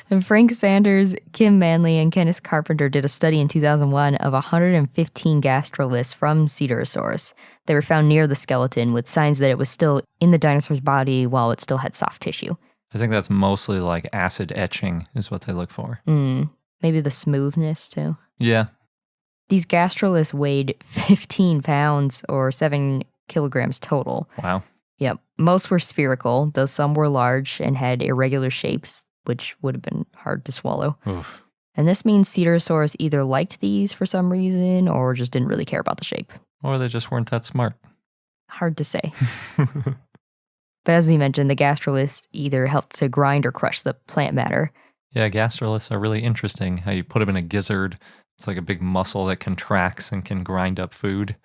And Frank Sanders, Kim Manley, and Kenneth Carpenter did a study in 2001 of 115 gastroliths from Cedarosaurus. They were found near the skeleton with signs that it was still in the dinosaur's body while it still had soft tissue. I think that's mostly like acid etching is what they look for. Maybe the smoothness, too. Yeah. These gastroliths weighed 15 pounds or 7 kilograms total. Wow. Yep. Most were spherical, though some were large and had irregular shapes, which would have been hard to swallow. Oof. And this means Cedarosaurus either liked these for some reason or just didn't really care about the shape. Or they just weren't that smart. Hard to say. But as we mentioned, the gastroliths either helped to grind or crush the plant matter. Yeah, gastroliths are really interesting. How you put them in a gizzard. It's like a big muscle that contracts and can grind up food.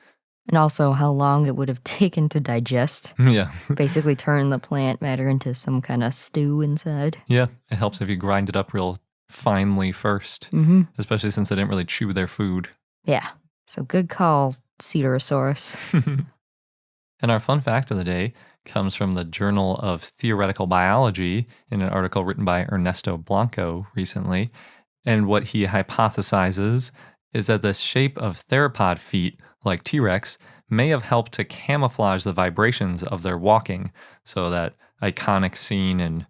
And also how long it would have taken to digest. Yeah. Basically turn the plant matter into some kind of stew inside. Yeah, it helps if you grind it up real finely first. Especially since they didn't really chew their food. Yeah, so good call, Cedarosaurus. And our fun fact of the day comes from the Journal of Theoretical Biology in an article written by Ernesto Blanco recently. And what he hypothesizes is that the shape of theropod feet, like T-Rex, may have helped to camouflage the vibrations of their walking. So that iconic scene in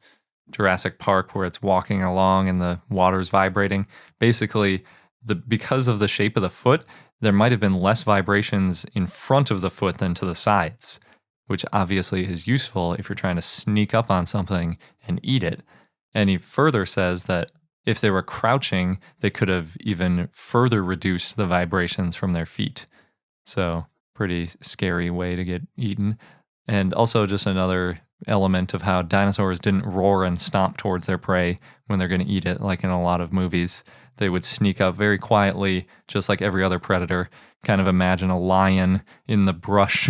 Jurassic Park where it's walking along and the water's vibrating, basically, because of the shape of the foot, there might have been less vibrations in front of the foot than to the sides, which obviously is useful if you're trying to sneak up on something and eat it. And he further says that if they were crouching, they could have even further reduced the vibrations from their feet. So, pretty scary way to get eaten. And also just another element of how dinosaurs didn't roar and stomp towards their prey when they're going to eat it, like in a lot of movies. They would sneak up very quietly, just like every other predator. Kind of imagine a lion in the brush,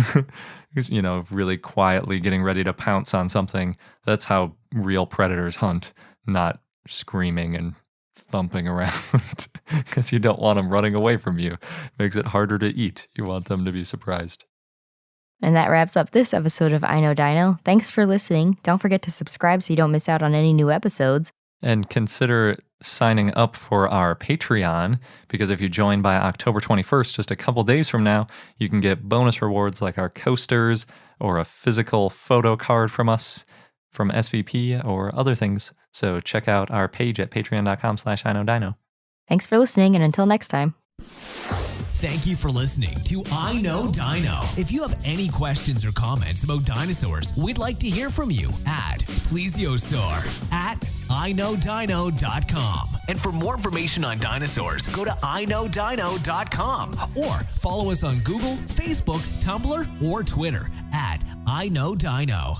who's, really quietly getting ready to pounce on something. That's how real predators hunt, not screaming and thumping around, because you don't want them running away from you. Makes it harder to eat. You want them to be surprised. And that wraps up this episode of I Know Dino. Thanks for listening. Don't forget to subscribe so you don't miss out on any new episodes. And consider signing up for our Patreon, because if you join by October 21st, just a couple days from now, you can get bonus rewards like our coasters or a physical photo card from us, from SVP, or other things. So check out our page at patreon.com/iknowdino. Thanks for listening, and until next time. Thank you for listening to I Know Dino. If you have any questions or comments about dinosaurs, we'd like to hear from you at plesiosaur@iknowdino.com. And for more information on dinosaurs, go to iknowdino.com or follow us on Google, Facebook, Tumblr, or Twitter at I Know Dino.